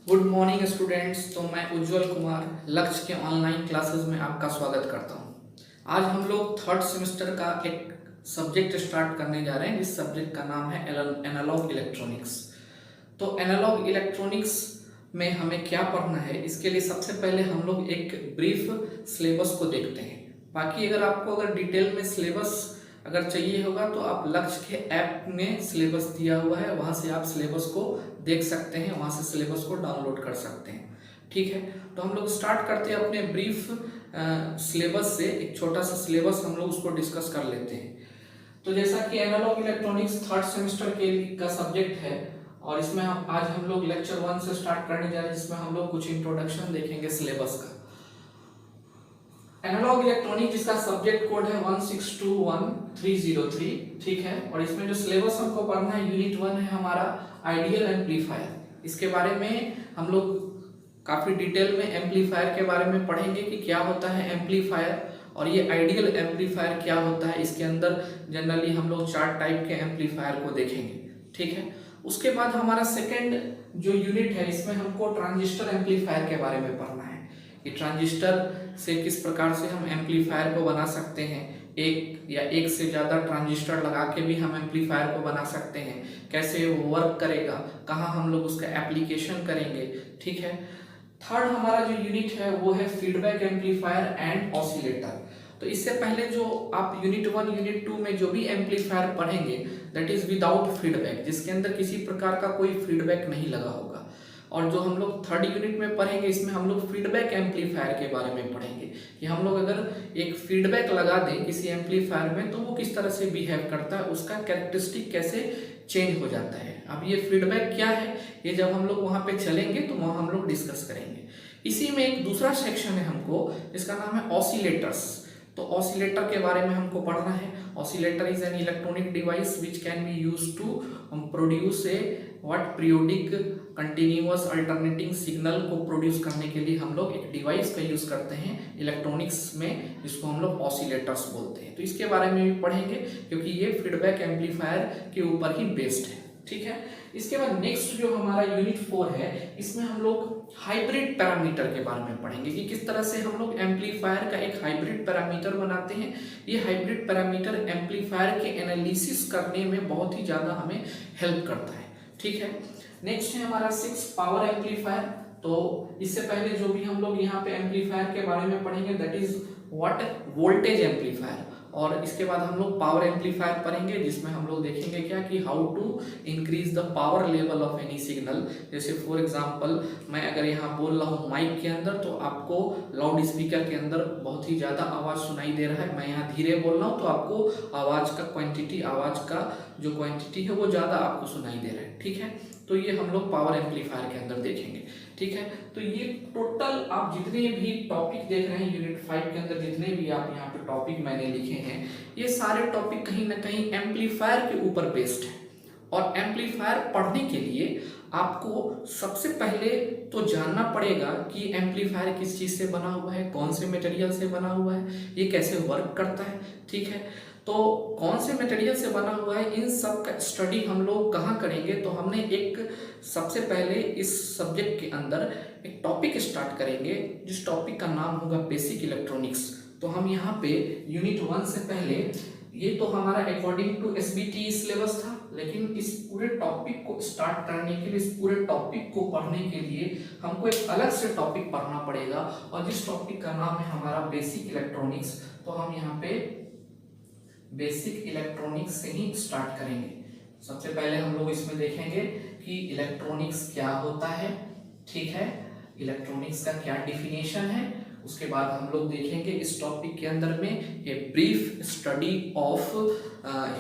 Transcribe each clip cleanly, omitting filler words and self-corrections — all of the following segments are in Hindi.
Good morning students. तो मैं उज्जवल कुमार लक्ष्य के ऑनलाइन क्लासेस में आपका स्वागत करता हूं। आज हम लोग थर्ड सेमेस्टर का एक सब्जेक्ट स्टार्ट करने जा रहे हैं। इस सब्जेक्ट का नाम है एनालॉग इलेक्ट्रॉनिक्स। तो एनालॉग इलेक्ट्रॉनिक्स में हमें क्या पढ़ना है, इसके लिए सबसे पहले हम लोग एक ब्रीफ सिलेबस को देखते हैं। बाकी अगर डिटेल में सिलेबस अगर चाहिए होगा तो आप लक्ष्य के ऐप में सिलेबस दिया हुआ है, वहां से आप सिलेबस को देख सकते हैं, वहां से सिलेबस को डाउनलोड कर सकते हैं। ठीक है, तो हम लोग स्टार्ट करते हैं अपने ब्रीफ सिलेबस से। एक छोटा सा सिलेबस हम लोग उसको डिस्कस कर लेते हैं। तो जैसा कि एनालॉग इलेक्ट्रॉनिक्स थर्ड सेमेस्टर के का सब्जेक्ट है और इसमें आज हम लोग लेक्चर 1 से स्टार्ट करने जा रहे हैं, जिसमें हम लोग कुछ इंट्रोडक्शन देखेंगे सिलेबस का। एनालॉग इलेक्ट्रॉनिक जिसका सब्जेक्ट कोड है 1621303। ठीक है, और इसमें जो सिलेबस हमको पढ़ना है यूनिट 1 है हमारा आइडियल एम्पलीफायर। इसके बारे में हम लोग काफी डिटेल में एम्पलीफायर के बारे में पढ़ेंगे कि क्या होता है एम्पलीफायर और ये आइडियल एम्पलीफायर क्या होता है। इसके अंदर जनरली हम लोग 4 टाइप के एम्पलीफायर को देखेंगे। ठीक है, उसके बाद हमारा सेकेंड जो यूनिट है इसमें हमको ट्रांजिस्टर एम्पलीफायर के बारे में पढ़ना है कि ट्रांजिस्टर से किस प्रकार से हम एम्पलीफायर को बना सकते हैं। एक या एक से ज़्यादा ट्रांजिस्टर लगा के भी हम एम्पलीफायर को बना सकते हैं, कैसे वो वर्क करेगा, कहाँ हम लोग उसका एप्लीकेशन करेंगे। ठीक है, थर्ड हमारा जो यूनिट है वो है फीडबैक एम्पलीफायर एंड ऑसिलेटर। तो इससे पहले जो आप यूनिट 1 यूनिट 2 में जो भी एम्पलीफायर पढ़ेंगे दैट इज विदाउट फीडबैक, जिसके अंदर किसी प्रकार का कोई फीडबैक नहीं लगा होगा। और जो हम लोग थर्ड यूनिट में पढ़ेंगे इसमें हम लोग फीडबैक एम्पलीफायर के बारे में पढ़ेंगे कि हम लोग अगर एक फीडबैक लगा दें किसी एम्पलीफायर में तो वो किस तरह से बिहेव करता है, उसका कैरेक्टरिस्टिक कैसे चेंज हो जाता है। अब ये फीडबैक क्या है, ये जब हम लोग वहाँ पे चलेंगे तो वहाँ हम लोग डिस्कस करेंगे। इसी में एक दूसरा सेक्शन है हमको जिसका नाम है ऑसिलेटर्स। तो ऑसिलेटर के बारे में हमको पढ़ना है। Oscillator is an electronic device which can be used to produce a periodic continuous alternating signal को प्रोड्यूस करने के लिए हम लोग एक डिवाइस का यूज करते हैं इलेक्ट्रॉनिक्स में, जिसको हम लोग ऑसिलेटर्स बोलते हैं। तो इसके बारे में भी पढ़ेंगे क्योंकि ये फीडबैक एम्पलीफायर के ऊपर ही बेस्ड है। ठीक है, इसके बाद नेक्स्ट जो हमारा यूनिट 4 है इसमें हम लोग हाइब्रिड पैरामीटर के बारे में पढ़ेंगे कि किस तरह से हम लोग एम्पलीफायर का एक हाइब्रिड पैरामीटर बनाते हैं। ये हाइब्रिड पैरामीटर एम्पलीफायर के एनालिसिस करने में बहुत ही ज़्यादा हमें हेल्प करता है। ठीक है, नेक्स्ट है हमारा 6 पावर एम्पलीफायर। तो इससे पहले जो भी हम लोग यहाँ पे एम्पलीफायर के बारे में पढ़ेंगे that is what voltage amplifier, और इसके बाद हम लोग पावर एम्पलीफायर पढ़ेंगे जिसमें हम लोग देखेंगे क्या कि how to increase the power level of any signal. जैसे फॉर एग्जांपल मैं अगर यहाँ बोल रहा हूँ माइक के अंदर तो आपको लाउड स्पीकर के अंदर बहुत ही ज़्यादा आवाज़ सुनाई दे रहा है। मैं यहाँ धीरे बोल रहा हूँ तो आपको आवाज़ का क्वांटिटी, आवाज़ का जो क्वांटिटी है वो ज़्यादा आपको सुनाई दे रहा है। ठीक है, तो ये हम लोग पावर एम्पलीफायर के अंदर देखेंगे। ठीक है, तो ये टोटल आप जितने भी टॉपिक देख रहे हैं यूनिट 5 के अंदर, जितने भी आप यहाँ पे टॉपिक मैंने लिखे हैं ये सारे टॉपिक कहीं ना कहीं एम्पलीफायर के ऊपर बेस्ड है। और एम्पलीफायर पढ़ने के लिए आपको सबसे पहले तो जानना पड़ेगा कि एम्पलीफायर किस चीज़ से बना हुआ है, कौन से मटेरियल से बना हुआ है, ये कैसे वर्क करता है। ठीक है, तो कौन से मटेरियल से बना हुआ है इन सब का स्टडी हम लोग कहाँ करेंगे। तो हमने एक सबसे पहले इस सब्जेक्ट के अंदर एक टॉपिक स्टार्ट करेंगे जिस टॉपिक का नाम होगा बेसिक इलेक्ट्रॉनिक्स। तो हम यहाँ पे यूनिट 1 से पहले, ये तो हमारा अकॉर्डिंग टू एसबीटी सिलेबस था, लेकिन इस पूरे टॉपिक को स्टार्ट करने के लिए, इस पूरे टॉपिक को पढ़ने के लिए हमको एक अलग से टॉपिक पढ़ना पड़ेगा और जिस टॉपिक का नाम है हमारा बेसिक इलेक्ट्रॉनिक्स। तो हम यहाँ पे बेसिक इलेक्ट्रॉनिक्स से ही स्टार्ट करेंगे। सबसे पहले हम लोग इसमें देखेंगे कि इलेक्ट्रॉनिक्स क्या होता है। ठीक है, इलेक्ट्रॉनिक्स का क्या डिफिनेशन है। उसके बाद हम लोग देखेंगे इस टॉपिक के अंदर में a brief study of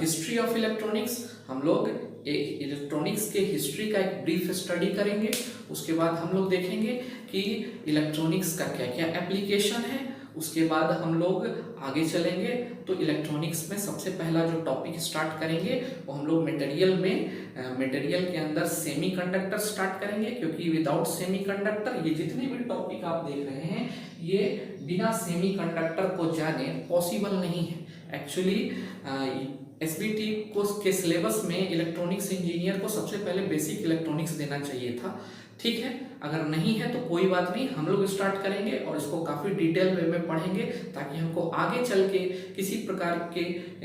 history of electronics. हम लोग एक इलेक्ट्रॉनिक्स के हिस्ट्री का एक ब्रीफ स्टडी करेंगे। उसके बाद हम लोग देखेंगे कि इलेक्ट्रॉनिक्स का क्या क्या एप्लीकेशन है। उसके बाद हम लोग आगे चलेंगे तो इलेक्ट्रॉनिक्स में सबसे पहला जो टॉपिक स्टार्ट करेंगे वो हम लोग मटेरियल के अंदर सेमीकंडक्टर स्टार्ट करेंगे, क्योंकि विदाउट सेमीकंडक्टर ये जितने भी टॉपिक आप देख रहे हैं ये बिना सेमीकंडक्टर को जाने पॉसिबल नहीं है। एक्चुअली एसबीटी को के सिलेबस में इलेक्ट्रॉनिक्स इंजीनियर को सबसे पहले बेसिक इलेक्ट्रॉनिक्स देना चाहिए था। ठीक है, अगर नहीं है तो कोई बात नहीं, हम लोग स्टार्ट करेंगे और इसको काफ़ी डिटेल वे में पढ़ेंगे ताकि हमको आगे चल के किसी प्रकार के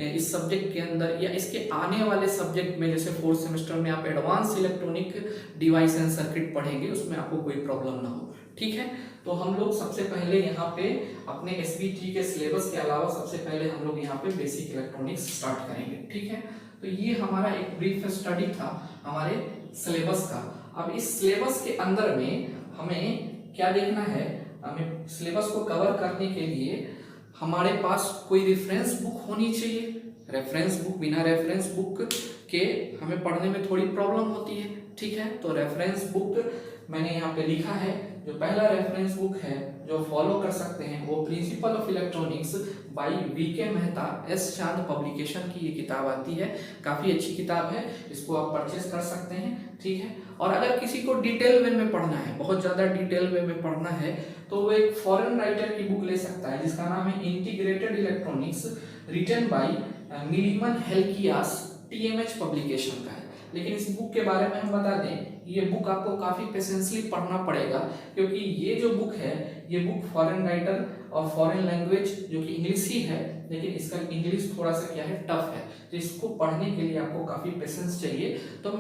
इस सब्जेक्ट के अंदर या इसके आने वाले सब्जेक्ट में, जैसे 4th सेमेस्टर में आप advance electronic device and circuit पढ़ेंगे, उसमें आपको कोई प्रॉब्लम ना हो। ठीक है, तो हम लोग सबसे पहले यहाँ पे अपने एसबीटी के सिलेबस के अलावा सबसे पहले हम लोग यहाँ पे बेसिक इलेक्ट्रॉनिक्स स्टार्ट करेंगे। ठीक है, तो ये हमारा एक ब्रीफ स्टडी था हमारे सिलेबस का। अब इस सिलेबस के अंदर में हमें क्या देखना है, हमें सिलेबस को कवर करने के लिए हमारे पास कोई रेफरेंस बुक होनी चाहिए। रेफरेंस बुक, बिना रेफरेंस बुक के हमें पढ़ने में थोड़ी प्रॉब्लम होती है। ठीक है, तो रेफरेंस बुक मैंने यहाँ पे लिखा है। जो पहला रेफरेंस बुक है जो फॉलो कर सकते हैं वो principle of electronics by VK Mehta, S Chand publication की ये किताब आती है। काफ़ी अच्छी किताब है, इसको आप परचेस कर सकते हैं। ठीक है, और अगर किसी को डिटेल वे में पढ़ना है, बहुत ज़्यादा डिटेल वे में पढ़ना है, तो वो एक फॉरेन राइटर की बुक ले सकता है जिसका नाम है integrated electronics, written by Millman Halkias, TMH publication का है। लेकिन इस बुक के बारे में हम बता दें, ये बुक आपको काफ़ी पेशेंसली पढ़ना पड़ेगा क्योंकि ये जो बुक है ये बुक फॉरेन राइटर और फॉरेन लैंग्वेज जो कि इंग्लिश ही है, लेकिन इसका इंग्लिश थोड़ा सा क्या है, टफ है। तो इसको पढ़ने के लिए आपको काफ़ी पेशेंस चाहिए। तो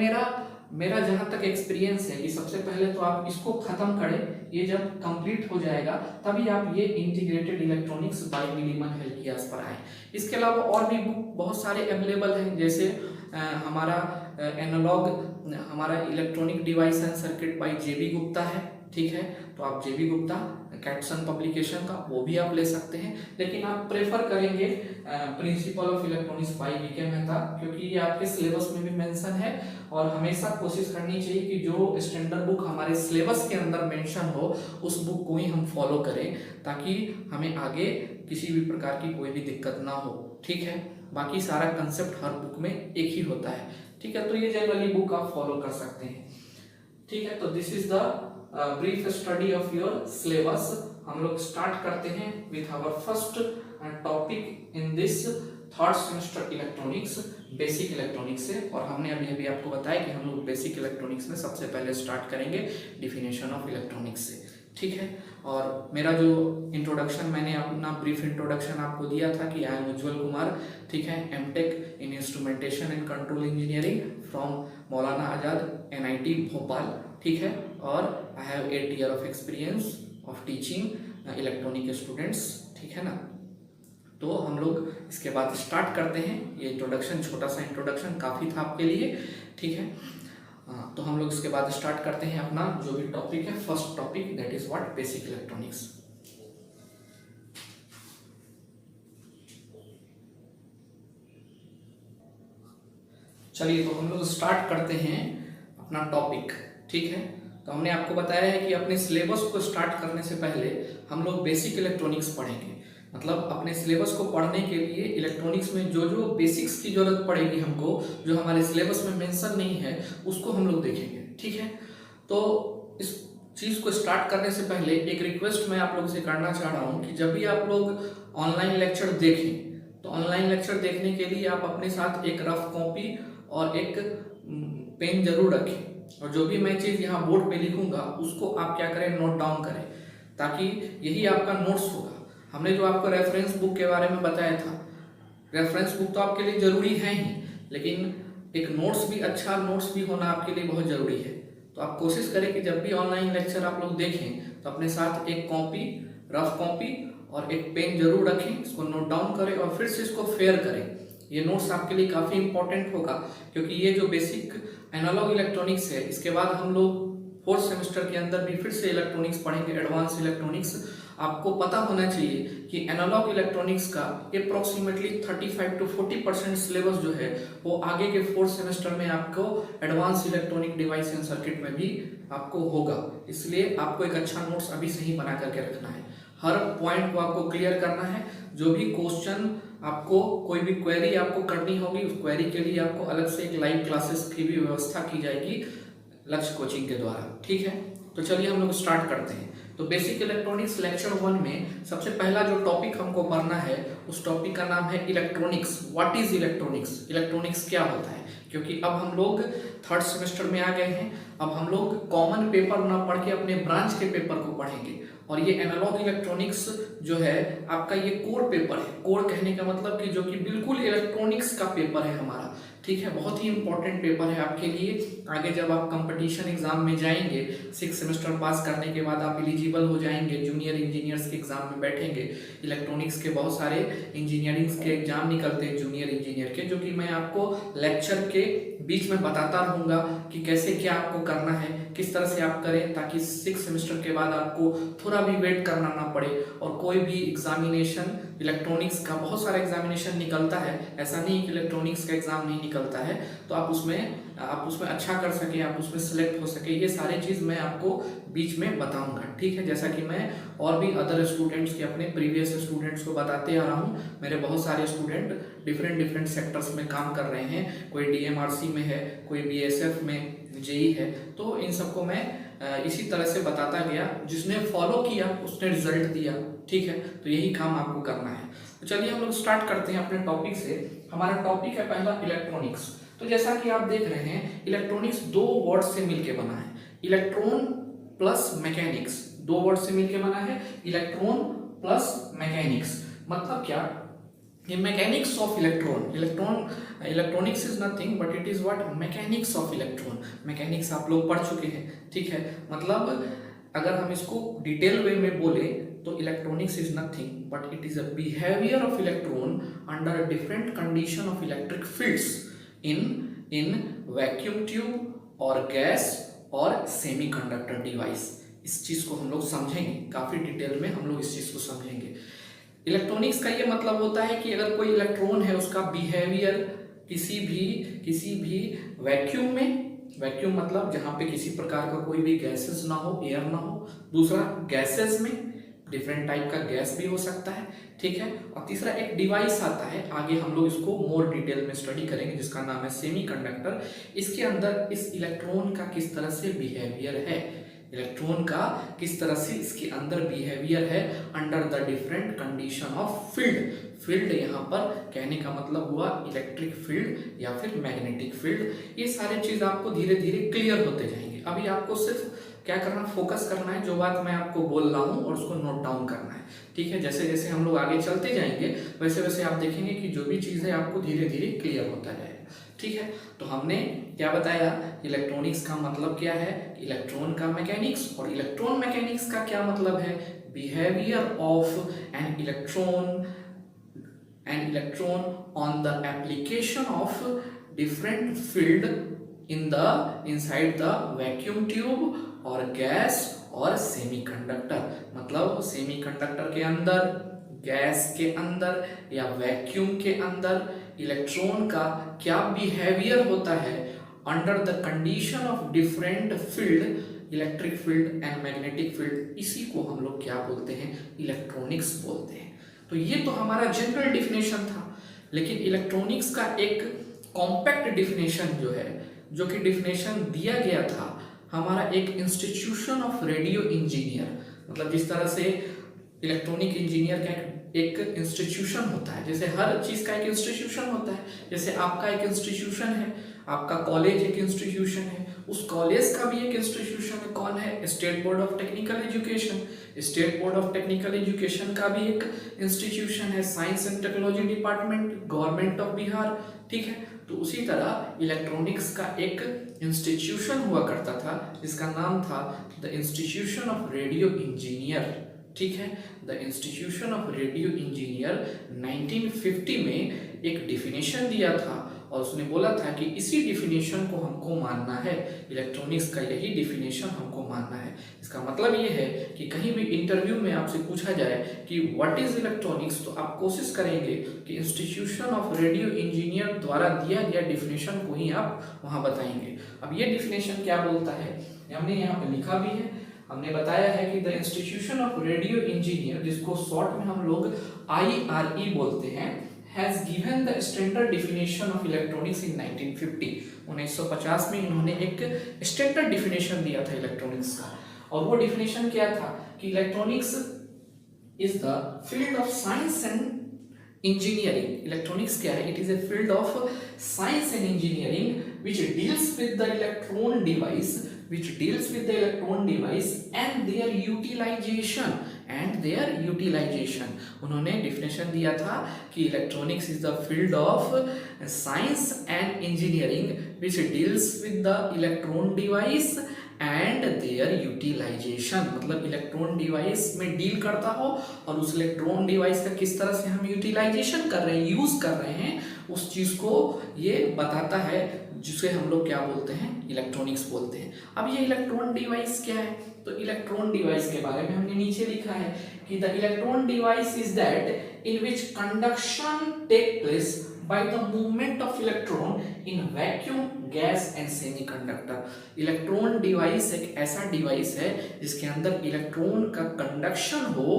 मेरा जहाँ तक एक्सपीरियंस है कि सबसे पहले तो आप इसको ख़त्म करें, ये जब कंप्लीट हो जाएगा तभी आप ये इंटीग्रेटेड इलेक्ट्रॉनिक्स बाय मिलीमन हेल्कियास पर आए। इसके अलावा और भी बुक बहुत सारे अवेलेबल हैं, जैसे हमारा एनालॉग, हमारा electronic device and circuit by JB Gupta है। ठीक है, तो आप जेबी गुप्ता कैटसन पब्लिकेशन का वो भी आप ले सकते हैं, लेकिन आप प्रेफर करेंगे principle of electronics by VK Mehta क्योंकि ये आपके सिलेबस में भी मेंशन है। और हमेशा कोशिश करनी चाहिए कि जो स्टैंडर्ड बुक हमारे सिलेबस के अंदर मेंशन हो उस बुक को ही हम फॉलो करें ताकि हमें आगे किसी भी प्रकार की कोई भी दिक्कत ना हो। ठीक है, बाकी सारा कंसेप्ट हर बुक में एक ही होता है। ठीक है, तो ये जनरली बुक आप फॉलो कर सकते हैं। ठीक है, तो this is the brief study of your syllabus. हम लोग स्टार्ट करते हैं with our first topic in this 3rd semester electronics, basic electronics से। और हमने अभी आपको बताया कि हम लोग बेसिक इलेक्ट्रॉनिक्स में सबसे पहले स्टार्ट करेंगे डिफिनेशन ऑफ इलेक्ट्रॉनिक्स से। ठीक है, और मेरा जो इंट्रोडक्शन, मैंने अपना ब्रीफ इंट्रोडक्शन आपको दिया था कि आई एम उज्ज्वल कुमार। ठीक है, MTech in instrumentation and control engineering from Maulana Azad NIT Bhopal. ठीक है, और I have 8 years of experience of teaching electronic students. ठीक है ना, तो हम लोग इसके बाद स्टार्ट करते हैं। ये इंट्रोडक्शन, छोटा सा इंट्रोडक्शन काफ़ी था आपके लिए। ठीक है, तो हम लोग इसके बाद स्टार्ट करते हैं अपना जो भी टॉपिक है, first topic, that is what, basic electronics. चलिए, तो हम लोग स्टार्ट करते हैं अपना टॉपिक। ठीक है, तो हमने आपको बताया है कि अपने सिलेबस को स्टार्ट करने से पहले हम लोग बेसिक इलेक्ट्रॉनिक्स पढ़ेंगे। मतलब अपने सिलेबस को पढ़ने के लिए इलेक्ट्रॉनिक्स में जो जो बेसिक्स की जरूरत पड़ेगी हमको, जो हमारे सिलेबस में मेंशन नहीं है, उसको हम लोग देखेंगे। ठीक है, तो इस चीज़ को स्टार्ट करने से पहले एक रिक्वेस्ट मैं आप लोग से करना चाह रहा हूँ कि जब भी आप लोग ऑनलाइन लेक्चर देखें तो ऑनलाइन लेक्चर देखने के लिए आप अपने साथ एक रफ कॉपी और एक पेन जरूर रखें, और जो भी मैं चीज़ यहाँ बोर्ड पे लिखूंगा उसको आप क्या करें, नोट डाउन करें, ताकि यही आपका नोट्स होगा। हमने जो आपको रेफरेंस बुक के बारे में बताया था, रेफरेंस बुक तो आपके लिए ज़रूरी है ही, लेकिन एक नोट्स भी, अच्छा नोट्स भी होना आपके लिए बहुत ज़रूरी है। तो आप कोशिश करें कि जब भी ऑनलाइन लेक्चर आप लोग देखें तो अपने साथ एक कॉपी, रफ कॉपी और एक पेन जरूर रखें, इसको नोट डाउन करें और फिर से इसको फेयर करें। ये नोट्स आपके लिए काफ़ी इंपॉर्टेंट होगा क्योंकि ये जो बेसिक एनालॉग इलेक्ट्रॉनिक्स है, इसके बाद हम लोग 4th सेमेस्टर के अंदर भी फिर से इलेक्ट्रॉनिक्स पढ़ेंगे, एडवांस इलेक्ट्रॉनिक्स। आपको पता होना चाहिए कि एनालॉग इलेक्ट्रॉनिक्स का अप्रोक्सीमेटली 35 to 40% सिलेबस जो है वो आगे के 4th सेमेस्टर में आपको advance electronic device and circuit में भी आपको होगा। इसलिए आपको एक अच्छा नोट्स अभी से ही बना करके रखना है, हर पॉइंट को आपको क्लियर करना है। जो भी क्वेश्चन आपको, कोई भी क्वेरी आपको करनी होगी, उस क्वेरी के लिए आपको अलग से एक लाइव क्लासेस की भी व्यवस्था की जाएगी लक्ष्य कोचिंग के द्वारा। ठीक है, तो चलिए हम लोग स्टार्ट करते हैं। तो बेसिक इलेक्ट्रॉनिक्स लेक्चर 1 में सबसे पहला जो टॉपिक हमको पढ़ना है उस टॉपिक का नाम है electronics. What is electronics, electronics क्या होता है। क्योंकि अब हम लोग थर्ड सेमेस्टर में आ गए हैं, अब हम लोग कॉमन पेपर ना पढ़ के अपने ब्रांच के पेपर को पढ़ेंगे। और ये एनालॉग इलेक्ट्रॉनिक्स जो है आपका ये कोर पेपर है। कोर कहने का मतलब कि जो कि बिल्कुल इलेक्ट्रॉनिक्स का पेपर है हमारा, ठीक है। बहुत ही इंपॉर्टेंट पेपर है आपके लिए। आगे जब आप कंपटीशन एग्जाम में जाएंगे, 6 सेमेस्टर पास करने के बाद आप एलिजिबल हो जाएंगे, जूनियर इंजीनियर्स के एग्जाम में बैठेंगे। इलेक्ट्रॉनिक्स के बहुत सारे इंजीनियरिंग के एग्जाम निकलते हैं जूनियर इंजीनियर के, जो कि मैं आपको लेक्चर के बीच में बताता रहूँगा कि कैसे क्या आपको करना है, किस तरह से आप करें, ताकि 6 सेमेस्टर के बाद आपको थोड़ा भी वेट करना ना पड़े। और कोई भी एग्जामिनेशन इलेक्ट्रॉनिक्स का, बहुत सारा एग्जामिनेशन निकलता है, ऐसा नहीं कि इलेक्ट्रॉनिक्स का एग्जाम नहीं निकलता है, तो आप उसमें अच्छा कर सके, आप उसमें सिलेक्ट हो सके, ये सारी चीज़ मैं आपको बीच में बताऊंगा, ठीक है। जैसा कि मैं और भी अदर स्टूडेंट्स के, अपने प्रीवियस स्टूडेंट्स को बताते आ रहा हूँ। मेरे बहुत सारे स्टूडेंट डिफरेंट सेक्टर्स में काम कर रहे हैं, कोई DMRC में है, कोई BSF में JEE है। तो इन सबको मैं इसी तरह से बताता गया, जिसने फॉलो किया उसने रिजल्ट दिया, ठीक है। तो यही काम आपको करना है। तो चलिए हम लोग स्टार्ट करते हैं अपने टॉपिक से। हमारा टॉपिक है पहला इलेक्ट्रॉनिक्स। तो जैसा कि आप देख रहे हैं, इलेक्ट्रॉनिक्स 2 वर्ड से मिलके बना है, इलेक्ट्रॉन प्लस मैकेनिक्स। 2 वर्ड से मिलके बना है, इलेक्ट्रॉन प्लस मैकेनिक्स। मतलब क्या, ये mechanics of electron, electronics is nothing but it is what, mechanics of electron. Mechanics आप लोग पढ़ चुके हैं, ठीक है। मतलब अगर हम इसको डिटेल वे में बोले तो electronics is nothing but it is a behaviour of electron under different condition of electric fields in vacuum tube और गैस और सेमीकंडक्टर डिवाइस। इस चीज को हम लोग समझेंगे, काफी डिटेल में हम लोग इस चीज को समझेंगे। इलेक्ट्रॉनिक्स का ये मतलब होता है कि अगर कोई इलेक्ट्रॉन है, उसका बिहेवियर किसी भी वैक्यूम में, वैक्यूम मतलब जहां पे किसी प्रकार का कोई भी गैसेस ना हो, एयर ना हो। दूसरा गैसेस में डिफरेंट टाइप का गैस भी हो सकता है, ठीक है। और तीसरा एक डिवाइस आता है, आगे हम लोग इसको मोर डिटेल में स्टडी करेंगे, जिसका नाम है सेमीकंडक्टर। इसके अंदर इस इलेक्ट्रॉन का किस तरह से बिहेवियर है, इलेक्ट्रॉन का किस तरह से इसके अंदर बिहेवियर है under the different condition of field. Field यहाँ पर कहने का मतलब हुआ इलेक्ट्रिक फील्ड या फिर मैग्नेटिक फील्ड। ये सारे चीज आपको धीरे धीरे क्लियर होते जाएंगे। अभी आपको सिर्फ क्या करना, फोकस करना है, जो बात मैं आपको बोल रहा हूँ और उसको नोट डाउन करना है, ठीक है। जैसे जैसे हम लोग आगे चलते जाएंगे वैसे वैसे आप देखेंगे कि जो भी चीज़ है आपको धीरे धीरे क्लियर होता जाएगा, ठीक है। तो हमने क्या बताया, इलेक्ट्रॉनिक्स का मतलब क्या है, इलेक्ट्रॉन का मैकेनिक्स, और इलेक्ट्रॉन मैकेनिक्स का क्या मतलब है, behaviour of an electron on the application of different field inside the vacuum tube और गैस और सेमीकंडक्टर। मतलब सेमीकंडक्टर के अंदर, गैस के अंदर या वैक्यूम के अंदर इलेक्ट्रॉन का क्या बिहेवियर होता है under the condition of different field, electric field and magnetic field. इसी को हम लोग क्या बोलते हैं, इलेक्ट्रॉनिक्स बोलते हैं। तो ये तो हमारा जनरल डिफिनेशन था, लेकिन इलेक्ट्रॉनिक्स का एक कॉम्पैक्ट डिफिनेशन जो कि डिफिनेशन दिया गया था हमारा एक इंस्टीट्यूशन ऑफ रेडियो इंजीनियर। मतलब जिस तरह से इलेक्ट्रॉनिक इंजीनियर का एक इंस्टीट्यूशन होता है, जैसे हर चीज का एक इंस्टीट्यूशन होता है। जैसे आपका एक इंस्टीट्यूशन है, आपका कॉलेज एक इंस्टीट्यूशन है, उस कॉलेज का भी एक इंस्टीट्यूशन है। कौन है, state board of technical education. State board of technical education का भी एक इंस्टीट्यूशन है, science and technology department, government of Bihar, ठीक है। तो उसी तरह इलेक्ट्रॉनिक्स का एक इंस्टीट्यूशन हुआ करता था जिसका नाम था the institution of radio engineer, ठीक है। The institution of radio engineer 1950 में एक डिफिनेशन दिया था और उसने बोला था कि इसी डिफिनेशन को हमको मानना है, इलेक्ट्रॉनिक्स का यही डिफिनेशन हमको मानना है। इसका मतलब ये है कि कहीं भी इंटरव्यू में आपसे पूछा जाए कि व्हाट इज इलेक्ट्रॉनिक्स, तो आप कोशिश करेंगे कि इंस्टीट्यूशन ऑफ रेडियो इंजीनियर द्वारा दिया गया डिफिनेशन को ही आप वहां बताएंगे। अब ये डिफिनेशन क्या बोलता है, हमने यहाँ पे लिखा भी है, हमने बताया है कि the institution of radio engineer, जिसको शॉर्ट में हम लोग IRE बोलते हैं, has given the standard definition of electronics in 1950। 1950 में इन्होंने एक स्टैंडर्ड डिफिनेशन दिया था इलेक्ट्रॉनिक्स का। और वो डिफिनेशन क्या था कि electronics is the field of science and engineering. Electronics क्या है? It is a field of science and engineering which deals with the electron device and their utilization उन्होंने डिफिनेशन दिया था कि electronics is the field of science and engineering which deals with the electron device and their utilization, मतलब इलेक्ट्रॉन डिवाइस में डील करता हो और उस इलेक्ट्रॉन डिवाइस का किस तरह से हम यूटिलाइजेशन कर रहे हैं, यूज कर रहे हैं, उस चीज को ये बताता है, जिसे हम लोग क्या बोलते हैं? इलेक्ट्रॉनिक्स बोलते हैं। अब ये इलेक्ट्रॉन डिवाइस क्या है? तो इलेक्ट्रॉन डिवाइस के बारे में हमने नीचे लिखा है कि the electron device is that in which conduction take place by the movement of electron in vacuum, gas and semiconductor। Electron device एक ऐसा डिवाइस है जिसके अंदर इलेक्ट्रॉन का कंडक्शन हो,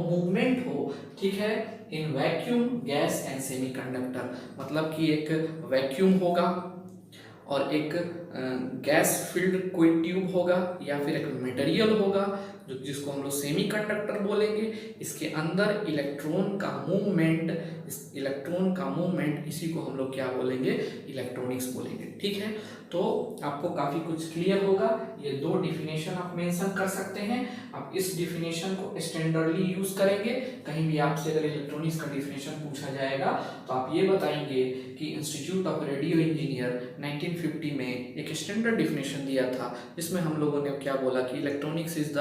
मूवमेंट हो, ठीक है, in vacuum, gas and semiconductor. मतलब कि एक वैक्यूम होगा और एक गैस फिल्ड कोई ट्यूब होगा या फिर एक मटेरियल होगा जिसको हम लोग सेमीकंडक्टर बोलेंगे। इसके अंदर इलेक्ट्रॉन का मूवमेंट, इसी को हम लोग क्या बोलेंगे? इलेक्ट्रॉनिक्स बोलेंगे, ठीक है। तो आपको काफी कुछ क्लियर होगा। ये दो डिफिनेशन आप मेंशन कर सकते हैं। आप इस डिफिनेशन को स्टैंडर्डली यूज करेंगे। कहीं भी आपसे अगर इलेक्ट्रॉनिक्स का डिफिनेशन पूछा जाएगा तो आप ये बताएंगे कि इंस्टीट्यूट ऑफ रेडियो इंजीनियर 1950 में एक स्टैंडर्ड डिफिनेशन दिया था, जिसमें हम लोगों ने क्या बोला कि electronics is the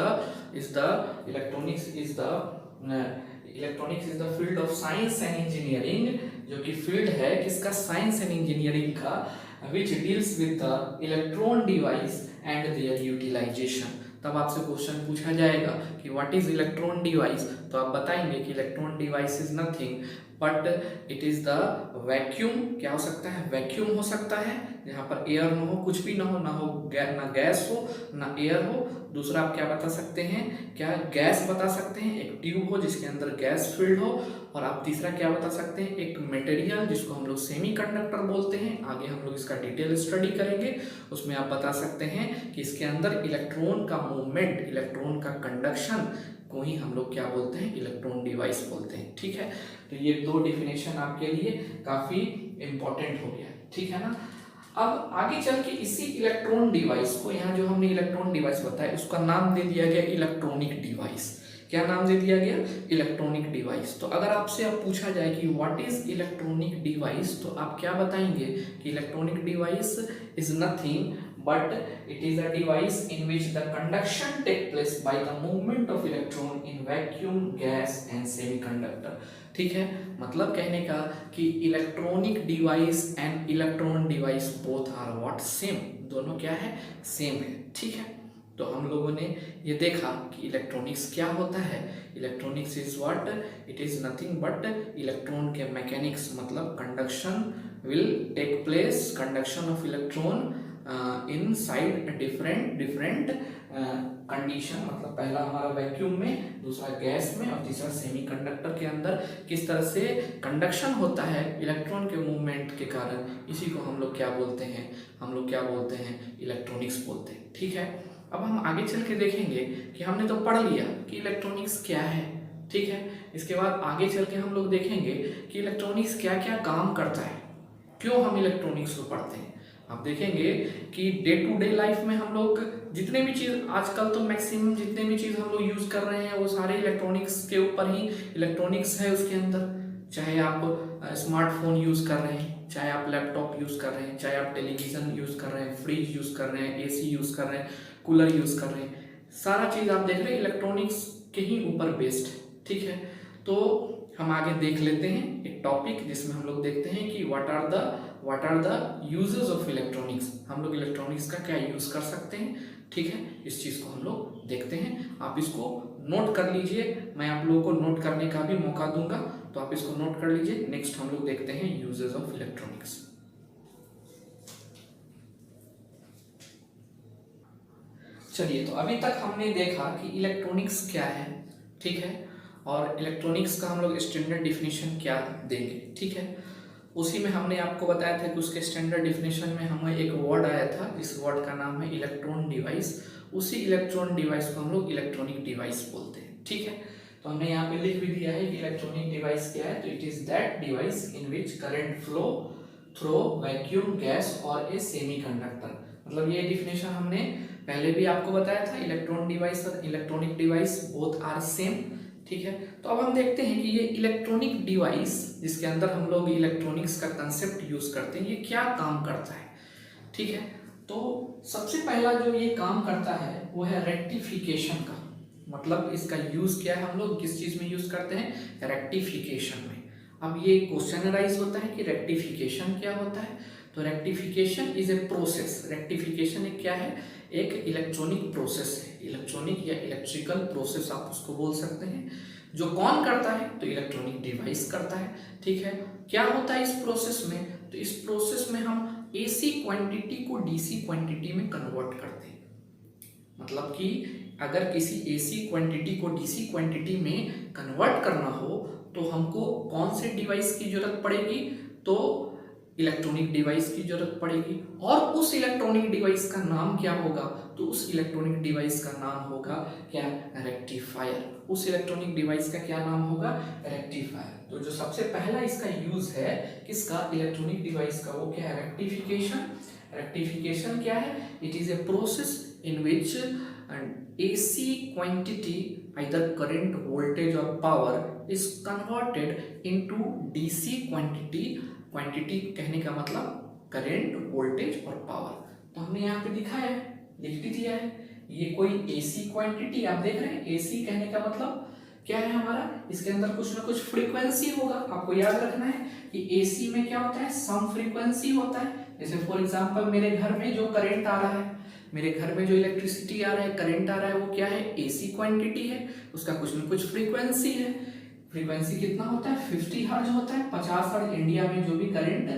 field of science and engineering, जो कि फील्ड है किसका? साइंस एंड इंजीनियरिंग का, which deals with the electron device and their utilization। तब आपसे क्वेश्चन पूछा जाएगा कि व्हाट इज इलेक्ट्रॉन डिवाइस, तो आप बताएंगे कि electron device is nothing but it is the vacuum. क्या हो सकता है? वैक्यूम हो सकता है जहाँ पर एयर ना हो, कुछ भी ना हो, ना गैस हो ना एयर हो। दूसरा आप क्या बता सकते हैं? क्या गैस बता सकते हैं, एक ट्यूब हो जिसके अंदर गैस फिल्ड हो। और आप तीसरा क्या बता सकते हैं? एक मटेरियल जिसको हम लोग सेमीकंडक्टर बोलते हैं। आगे हम लोग इसका डिटेल स्टडी करेंगे। उसमें आप बता सकते हैं कि इसके अंदर इलेक्ट्रॉन का मूवमेंट, इलेक्ट्रॉन का कंडक्शन को ही हम लोग क्या बोलते हैं? इलेक्ट्रॉन डिवाइस बोलते हैं, ठीक है। तो ये दो डिफिनेशन आपके लिए काफी इंपॉर्टेंट हो गया, ठीक है ना। अब आगे चल के इसी इलेक्ट्रॉन डिवाइस को, यहाँ जो हमने इलेक्ट्रॉन डिवाइस बताया उसका नाम दे दिया गया इलेक्ट्रॉनिक डिवाइस। क्या नाम दे दिया गया? Electronic device. तो अगर आपसे अब पूछा जाए कि व्हाट इज इलेक्ट्रॉनिक डिवाइस, तो आप क्या बताएंगे कि electronic device is nothing but it is a device in which the conduction take place by the movement of electron in vacuum, gas and semiconductor। ठीक है, मतलब कहने का कि electronic device and electron device both are what? Same. दोनों क्या है? सेम है, ठीक है। तो हम लोगों ने ये देखा कि इलेक्ट्रॉनिक्स क्या होता है। Electronics is what? It is nothing but electron के मैकेनिक्स, मतलब conduction will take place, conduction of electron inside different condition. मतलब पहला हमारा वैक्यूम में, दूसरा गैस में और तीसरा सेमीकंडक्टर के अंदर किस तरह से कंडक्शन होता है इलेक्ट्रॉन के मूवमेंट के कारण, इसी को हम लोग क्या बोलते हैं? हम लोग क्या बोलते हैं? इलेक्ट्रॉनिक्स बोलते हैं, ठीक है। अब हम आगे चल के देखेंगे कि हमने तो पढ़ लिया कि इलेक्ट्रॉनिक्स क्या है, ठीक है। इसके बाद आगे चल के हम लोग देखेंगे कि इलेक्ट्रॉनिक्स क्या क्या काम करता है, क्यों हम इलेक्ट्रॉनिक्स को पढ़ते हैं। आप देखेंगे कि डे टू डे लाइफ में हम लोग जितने भी चीज़, आजकल तो मैक्सिमम जितने भी चीज़ हम लोग यूज़ कर रहे हैं वो सारे इलेक्ट्रॉनिक्स के ऊपर ही इलेक्ट्रॉनिक्स है उसके अंदर। चाहे आप स्मार्टफोन यूज़ कर रहे हैं, चाहे आप लैपटॉप यूज़ कर रहे हैं, चाहे आप टेलीविज़न यूज़ कर रहे हैं, फ्रिज यूज़ कर रहे हैं, एसी यूज़ कर रहे हैं, कूलर यूज़ कर रहे हैं, सारा चीज़ आप देख रहे हैं इलेक्ट्रॉनिक्स के ही ऊपर बेस्ड है, ठीक है। तो हम आगे देख लेते हैं एक टॉपिक जिसमें हम लोग देखते हैं कि what are the uses of electronics. हम लोग इलेक्ट्रॉनिक्स का क्या यूज कर सकते हैं, ठीक है। इस चीज को हम लोग देखते हैं। आप इसको नोट कर लीजिए, मैं आप लोगों को नोट करने का भी मौका दूंगा, तो आप इसको नोट कर लीजिए। नेक्स्ट हम लोग देखते हैं यूजेस ऑफ इलेक्ट्रॉनिक्स। चलिए, तो अभी तक हमने देखा कि इलेक्ट्रॉनिक्स क्या है, ठीक है, और इलेक्ट्रॉनिक्स का हम लोग स्टैंडर्ड डिफिनेशन क्या देंगे, ठीक है। उसी में हमने आपको बताया था कि उसके स्टैंडर्ड डिफिनेशन में हमें एक वर्ड आया था, जिस वर्ड का नाम है इलेक्ट्रॉन डिवाइस। उसी इलेक्ट्रॉन डिवाइस को हम लोग इलेक्ट्रॉनिक डिवाइस बोलते हैं, ठीक है। तो हमने यहाँ पे लिख भी दिया है कि इलेक्ट्रॉनिक डिवाइस क्या है, तो it is that device in which current flow through vacuum, gas और ए सेमीकंडक्टर। मतलब ये डिफिनेशन हमने पहले भी आपको बताया था, इलेक्ट्रॉन डिवाइस और electronic device both are same, ठीक है। तो अब हम देखते हैं कि ये इलेक्ट्रॉनिक डिवाइस जिसके अंदर हम लोग इलेक्ट्रॉनिक्स का कंसेप्ट यूज करते हैं, ये क्या काम करता है, ठीक है। तो सबसे पहला जो ये काम करता है वो है रेक्टिफिकेशन का। मतलब इसका यूज क्या है, हम लोग किस चीज में यूज करते हैं, रेक्टिफिकेशन में। अब ये क्वेश्चन राइज होता है कि रेक्टिफिकेशन क्या होता है। तो rectification is a process. Rectification एक क्या है, एक इलेक्ट्रॉनिक प्रोसेस है, इलेक्ट्रॉनिक या इलेक्ट्रिकल प्रोसेस आप उसको बोल सकते हैं। जो कौन करता है, तो इलेक्ट्रॉनिक डिवाइस करता है, ठीक है। क्या होता है इस प्रोसेस में, तो इस प्रोसेस में हम एसी क्वांटिटी को डीसी क्वांटिटी में कन्वर्ट करते हैं। मतलब कि अगर किसी एसी क्वांटिटी को डीसी क्वांटिटी में कन्वर्ट करना हो तो हमको कौन से डिवाइस की जरूरत पड़ेगी, तो इलेक्ट्रॉनिक डिवाइस की जरूरत पड़ेगी। और उस इलेक्ट्रॉनिक डिवाइस का नाम क्या होगा, तो उस इलेक्ट्रॉनिक डिवाइस का नाम होगा क्या, रेक्टिफायर। उस इलेक्ट्रॉनिक डिवाइस का क्या नाम होगा, रेक्टिफायर। तो जो सबसे पहला इसका यूज है किसका, इलेक्ट्रॉनिक डिवाइस का, वो क्या है, रेक्टिफिकेशन। रेक्टिफिकेशन क्या है, it is a process in which AC quantity, either current, voltage or power, is converted into DC quantity। Quantity कहने का मतलब करंट, वोल्टेज और पावर। तो हमने यहाँ पे दिखाया है, लिख भी दिया है, ये कोई एसी क्वांटिटी आप देख रहे हैं। एसी कहने का मतलब क्या है हमारा, इसके अंदर कुछ ना कुछ फ्रीक्वेंसी होगा। आपको याद रखना है कि एसी में क्या होता है, सम फ्रीक्वेंसी होता है। जैसे फॉर एग्जांपल मेरे घर में जो करंट आ रहा है, मेरे घर में जो इलेक्ट्रिसिटी आ रहा है, करंट आ रहा है, वो क्या है, एसी क्वांटिटी है। उसका कुछ ना कुछ फ्रीक्वेंसी है। फ्रीक्वेंसी कितना होता है, 50 हर्ट्ज होता है। 50 हर्ट्ज इंडिया में जो भी करंट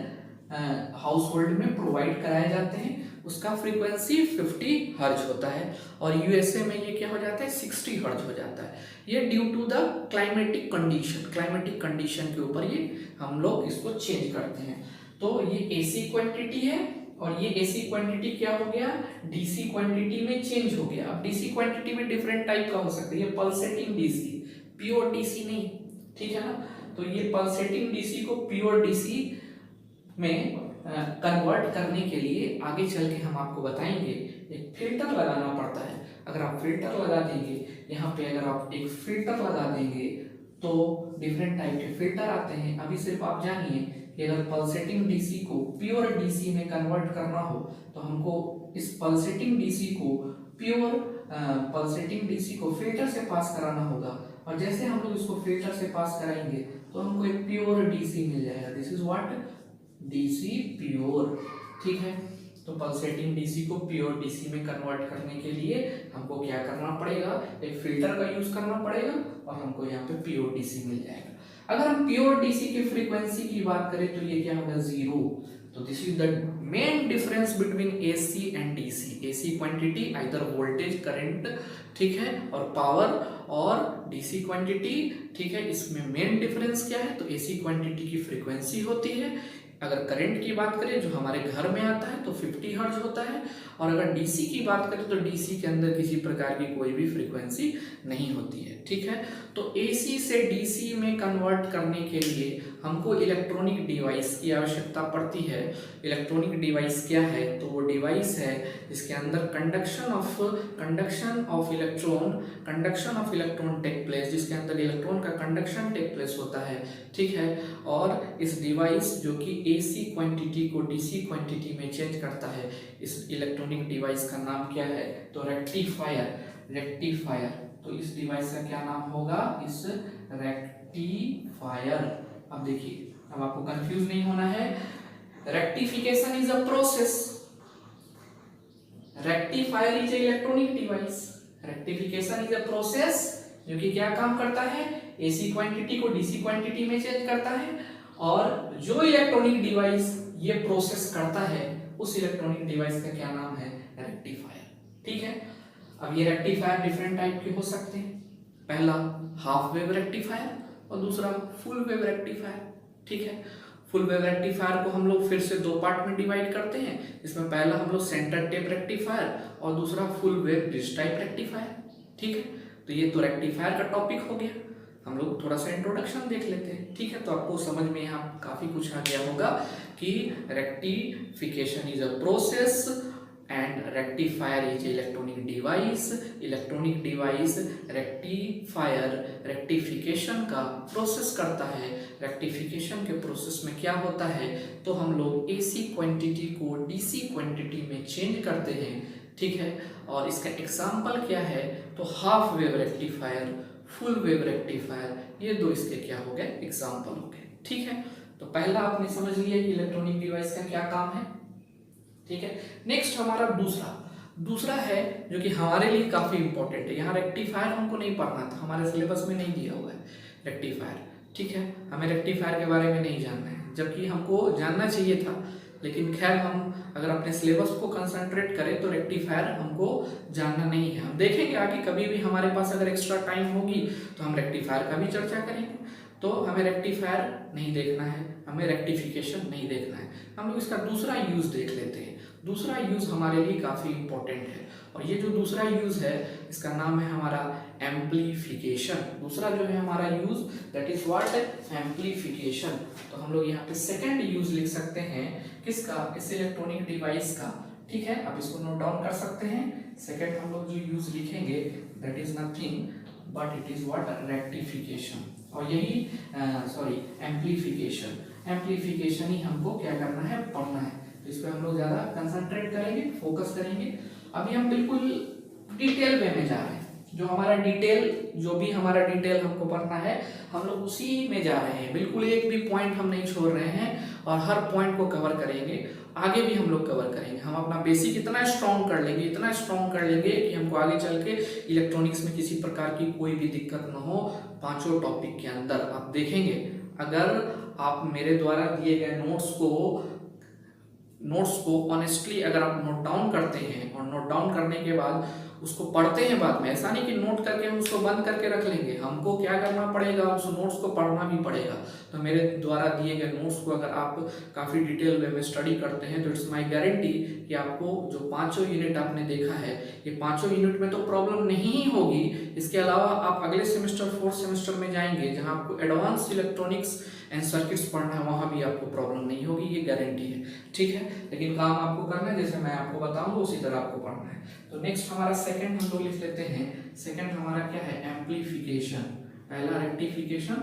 हाउस होल्ड में प्रोवाइड कराए जाते हैं उसका फ्रीक्वेंसी 50 हर्ट्ज होता है। और यूएसए में ये क्या हो जाता है, 60 हर्ट्ज हो जाता है। ये due to the climatic condition, climatic condition के ऊपर ये हम लोग इसको चेंज करते हैं। तो ये एसी क्वांटिटी है और ये एसी क्वांटिटी क्या हो गया, डीसी क्वांटिटी में चेंज हो गया। अब डीसी क्वांटिटी में डिफरेंट टाइप का हो सकता है, ये पल्सेटिंग डीसी, प्योर डीसी नहीं, ठीक है ना। तो ये पल्सेटिंग डीसी को प्योर डीसी में कन्वर्ट करने के लिए आगे चल के हम आपको बताएंगे एक फिल्टर लगाना पड़ता है। अगर आप फिल्टर लगा देंगे, यहाँ पे अगर आप एक फिल्टर लगा देंगे तो डिफरेंट टाइप के फिल्टर आते हैं। अभी सिर्फ आप जानिए कि अगर पल्सेटिंग डीसी को प्योर डीसी में कन्वर्ट करना हो तो हमको इस पल्सेटिंग डीसी को पल्सेटिंग डीसी को फिल्टर से पास कराना होगा। और जैसे हम लोग इसको फिल्टर से पास कराएंगे तो हमको एक प्योर डीसी मिल जाएगा। This is what, DC pure, ठीक है। तो पल्सेटिंग डीसी को प्योर डीसी में कन्वर्ट करने के लिए हमको क्या करना पड़ेगा, एक फिल्टर का यूज करना पड़ेगा और हमको यहाँ पे प्योर डीसी मिल जाएगा। अगर हम प्योर डीसी की फ्रीक्वेंसी की बात करें तो ये क्या होगा, 0। तो this is the main difference between AC and DC. AC quantity either voltage, current, ठीक है, और पावर, और डीसी क्वांटिटी, ठीक है, इसमें मेन डिफरेंस क्या है, तो एसी क्वांटिटी की फ्रीक्वेंसी होती है। अगर करंट की बात करें जो हमारे घर में आता है तो 50 हर्ट्ज होता है। और अगर डीसी की बात करें तो डीसी के अंदर किसी प्रकार की कोई भी फ्रीक्वेंसी नहीं होती है, ठीक है। तो एसी से डीसी में कन्वर्ट करने के लिए हमको इलेक्ट्रॉनिक डिवाइस की आवश्यकता पड़ती है। इलेक्ट्रॉनिक डिवाइस क्या है, तो वो डिवाइस है जिसके अंदर conduction of electron take place, जिसके अंदर इलेक्ट्रॉन का कंडक्शन टेक प्लेस होता है, ठीक है। और इस डिवाइस जो कि एसी क्वांटिटी को डीसी क्वांटिटी में चेंज करता है, इस इलेक्ट्रॉनिक डिवाइस का नाम क्या है, तो रेक्टिफायर। तो इस डिवाइस का क्या नाम होगा, इस रेक्टिफायर। अब देखिए, अब आपको कंफ्यूज नहीं होना है। Rectification is a process, rectifier is a electronic device. Rectification is a process जो कि क्या काम करता है, एसी क्वांटिटी को डीसी क्वांटिटी में चेंज करता है। और जो इलेक्ट्रॉनिक डिवाइस ये प्रोसेस करता है उस इलेक्ट्रॉनिक डिवाइस का क्या नाम है, रेक्टिफायर, ठीक है। अब ये रेक्टिफायर डिफरेंट टाइप के हो सकते हैं। पहला हाफ वेव रेक्टिफायर और दूसरा फुल वेव रेक्टिफायर, ठीक है। फुल वेव रेक्टिफायर को हम लोग फिर से दो पार्ट में डिवाइड करते हैं, इसमें पहला हम लोग सेंटर टेप रेक्टिफायर और दूसरा full wave bridge type rectifier. ठीक है, तो ये तो रेक्टिफायर का टॉपिक हो गया। हम लोग थोड़ा सा इंट्रोडक्शन देख लेते हैं। ठीक है, तो आपको समझ में यहाँ काफी कुछ आ गया होगा कि rectification is a process and rectifier is electronic device. Electronic device rectifier rectification का प्रोसेस करता है। रेक्टिफिकेशन के प्रोसेस में क्या होता है, तो हम लोग एसी क्वांटिटी को डीसी क्वांटिटी में चेंज करते हैं। ठीक है, और इसका एग्जाम्पल क्या है, तो half wave rectifier, full wave rectifier, ये दो इसके क्या हो गए, एग्जाम्पल हो गए। ठीक है, तो पहला आपने समझ लिया कि इलेक्ट्रॉनिक डिवाइस का क्या काम है। ठीक है, नेक्स्ट हमारा दूसरा है जो कि हमारे लिए काफी इंपॉर्टेंट है। यहाँ रेक्टिफायर हमको नहीं पढ़ना था, हमारे सिलेबस में नहीं दिया हुआ है रेक्टिफायर। ठीक है, हमें रेक्टिफायर के बारे में नहीं जानना है, जबकि हमको जानना चाहिए था, लेकिन खैर हम अगर अपने सिलेबस को कंसंट्रेट करें तो रेक्टिफायर हमको जानना नहीं है। हम देखेंगे आगे कभी भी हमारे पास अगर एक्स्ट्रा टाइम होगी तो हम रेक्टिफायर का भी चर्चा करेंगे। तो हमें रेक्टिफायर नहीं देखना है, हमें रेक्टिफिकेशन नहीं देखना है। हम लोग इसका दूसरा यूज देख लेते हैं। दूसरा यूज हमारे लिए काफी इंपॉर्टेंट है, और ये जो दूसरा यूज है इसका नाम है हमारा एम्प्लीफिकेशन। दूसरा जो है हमारा use that is what, amplification. तो हम लोग यहाँ पे सेकंड यूज लिख सकते हैं किसका, इस इलेक्ट्रॉनिक डिवाइस का। ठीक है, आप इसको नोट डाउन कर सकते हैं। सेकंड हम लोग जो यूज लिखेंगे that is nothing but it is what, rectification, और यही एम्प्लीफिकेशन। एम्प्लीफिकेशन ही हमको क्या करना है, पढ़ना है। तो इस पर हम लोग ज्यादा कंसंट्रेट करेंगे, फोकस करेंगे। अभी हम बिल्कुल डिटेल वे में जा रहे हैं। जो भी हमारा डिटेल हमको पढ़ना है, हम लोग उसी में जा रहे हैं। बिल्कुल एक भी पॉइंट हम नहीं छोड़ रहे हैं, और हर पॉइंट को कवर करेंगे। आगे भी हम लोग कवर करेंगे। हम अपना बेसिक इतना स्ट्रॉन्ग कर लेंगे कि हमको आगे चल के इलेक्ट्रॉनिक्स में किसी प्रकार की कोई भी दिक्कत ना हो। पांचों टॉपिक के अंदर आप देखेंगे, अगर आप मेरे द्वारा दिए गए नोट्स को ऑनेस्टली अगर आप नोट डाउन करते हैं, और नोट डाउन करने के बाद उसको पढ़ते हैं बाद में, ऐसा नहीं कि नोट करके हम उसको बंद करके रख लेंगे। हमको क्या करना पड़ेगा, उस नोट्स को पढ़ना भी पड़ेगा। तो मेरे द्वारा दिए गए नोट्स को अगर आप काफ़ी डिटेल वे में स्टडी करते हैं तो इट्स माय गारंटी कि आपको जो पांचों यूनिट आपने देखा है, ये पांचों यूनिट में तो प्रॉब्लम नहीं होगी। इसके अलावा आप अगले सेमेस्टर, फोर्थ सेमेस्टर में जाएंगे जहाँ आपको एडवांस इलेक्ट्रॉनिक्स एंड सर्किट्स पढ़ना है, वहाँ भी आपको प्रॉब्लम नहीं होगी, ये गारंटी है। ठीक है, लेकिन काम आपको करना है जैसे मैं आपको बताऊंगा उसी तरह आपको पढ़ना है। तो नेक्स्ट हमारा सेकंड हम लोग लिख लेते हैं। सेकंड हमारा क्या है, एम्प्लीफिकेशन। पहला रेक्टिफिकेशन,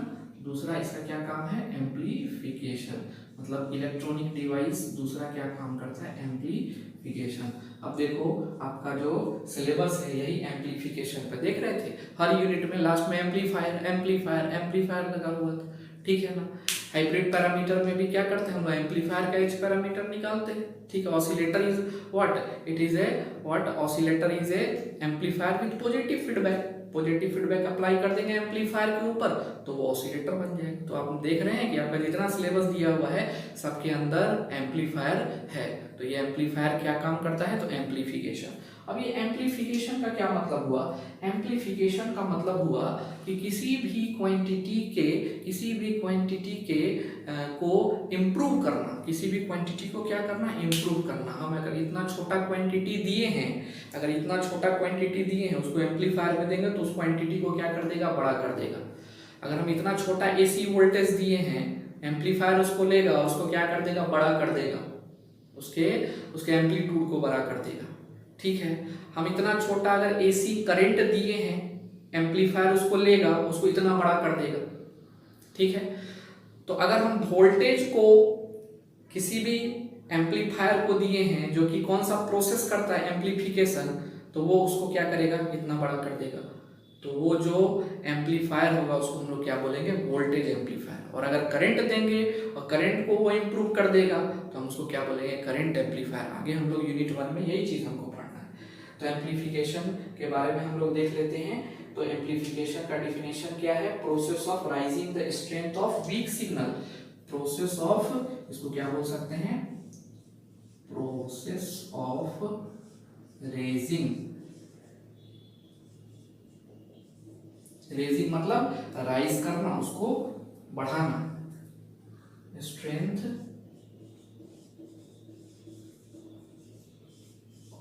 दूसरा इसका क्या काम है, एम्प्लीफिकेशन। मतलब इलेक्ट्रॉनिक डिवाइस दूसरा क्या काम करता है, एम्प्लीफिकेशन। अब देखो आपका जो सिलेबस है यही एम्प्लीफिकेशन पे देख रहे थे। हर यूनिट में लास्ट में एम्प्लीफायर लगा हुआ था। ठीक है ना। हाइब्रिड पैरामीटर में भी क्या करते हैं हम लोग, एम्पलीफायर का एच पैरामीटर निकालते हैं। ठीक है, oscillator is what, it is A what, oscillator is A amplifier with positive feedback apply कर देंगे एम्पलीफायर के ऊपर तो वो ऑसिलेटर बन जाएगा। तो आप देख रहे हैं कि आपका जितना सिलेबस दिया हुआ है सबके अंदर एम्पलीफायर है। तो ये एम्पलीफायर क्या काम करता है, तो एम्पलीफिकेशन। अब ये एम्पलीफिकेशन का क्या मतलब हुआ, एम्पलीफिकेशन का मतलब हुआ कि किसी भी क्वांटिटी के को इम्प्रूव करना, किसी भी क्वांटिटी को क्या करना, इम्प्रूव करना। हम अगर इतना छोटा क्वांटिटी दिए हैं, उसको एम्पलीफायर में देंगे तो उस क्वांटिटी को क्या कर देगा, बड़ा कर देगा। अगर हम इतना छोटा एसी वोल्टेज दिए हैं, एम्पलीफायर उसको लेगा, उसको क्या कर देगा, बड़ा कर देगा, उसके एम्पलीट्यूड को बड़ा कर देगा। ठीक है, हम इतना छोटा अगर एसी करंट दिए हैं, एम्पलीफायर उसको लेगा, उसको इतना बड़ा कर देगा। ठीक है, तो अगर हम वोल्टेज को किसी भी एम्पलीफायर को दिए हैं जो कि कौन सा प्रोसेस करता है, एम्पलीफिकेशन, तो वो उसको क्या करेगा, इतना बड़ा कर देगा। तो वो जो एम्पलीफायर होगा उसको हम लोग क्या बोलेंगे, वोल्टेज एम्पलीफायर। और अगर करंट देंगे और करंट को वो इम्प्रूव कर देगा तो हम उसको क्या बोलेंगे, करंट एम्पलीफायर। आगे हम लोग यूनिट 1 में यही चीज हमको पढ़ना है। तो एम्पलीफिकेशन के बारे में हम लोग देख लेते हैं। तो एम्पलीफिकेशन का डिफिनेशन क्या है, process of rising the strength of weak signal. Process of, इसको क्या बोल सकते हैं, प्रोसेस ऑफ रेजिंग मतलब राइज करना, उसको बढ़ाना, strength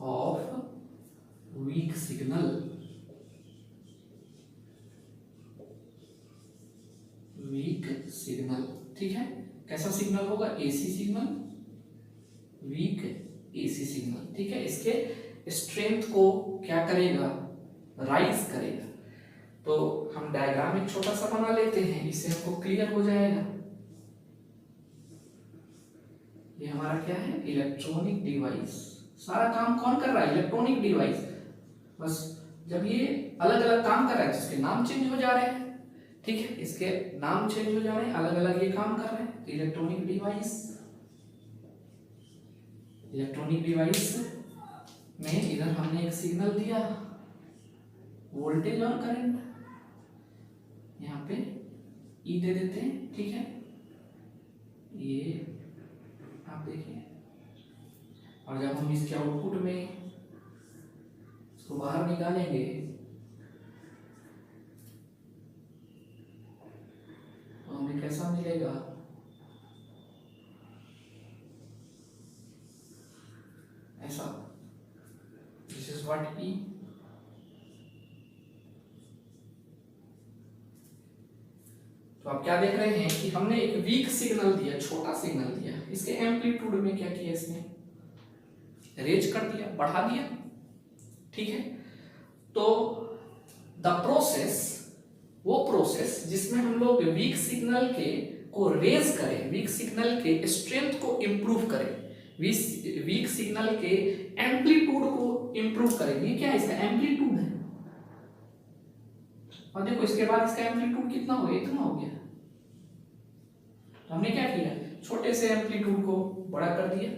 of weak signal, weak signal, ठीक है। कैसा सिग्नल होगा? AC signal, weak AC signal, ठीक है। इसके स्ट्रेंथ को क्या करेगा? राइज करेगा। तो हम डायग्राम एक छोटा सा बना लेते हैं, इससे हमको क्लियर हो जाएगा। ये हमारा क्या है? Electronic device. सारा काम कौन कर रहा है? Electronic device. बस जब ये अलग अलग काम कर रहा है, जिसके नाम चेंज हो जा रहे हैं, ठीक है, इसके नाम चेंज हो जा रहे हैं, अलग अलग ये काम कर रहे हैं। तो इलेक्ट्रॉनिक डिवाइस, इलेक्ट्रॉनिक डिवाइस में इधर हमने एक सिग्नल दिया, वोल्टेज और करंट, यहाँ पे ई दे देते हैं, ठीक है। ये आप देखिए, और जब हम इसके आउटपुट में इसको बाहर निकालेंगे तो हमें कैसा मिलेगा? ऐसा। दिस इज व्हाट ई। तो आप क्या देख रहे हैं कि हमने एक वीक सिग्नल दिया, छोटा सिग्नल दिया, इसके एम्पलीट्यूड में क्या किया? इसने रेज कर दिया, बढ़ा दिया, ठीक है। तो द प्रोसेस, वो प्रोसेस जिसमें हम लोग वीक सिग्नल के को रेज करें, वीक सिग्नल के स्ट्रेंथ को इंप्रूव करें, वीक सिग्नल के एम्पलीट्यूड को इंप्रूव करें। ये क्या है? इसका एम्पलीट्यूड है। और देखो इसके बाद इसका एम्पलीट्यूड कितना हो गया? इतना हो गया। तो हमने क्या किया? छोटे से एम्पलीट्यूड को बड़ा कर दिया।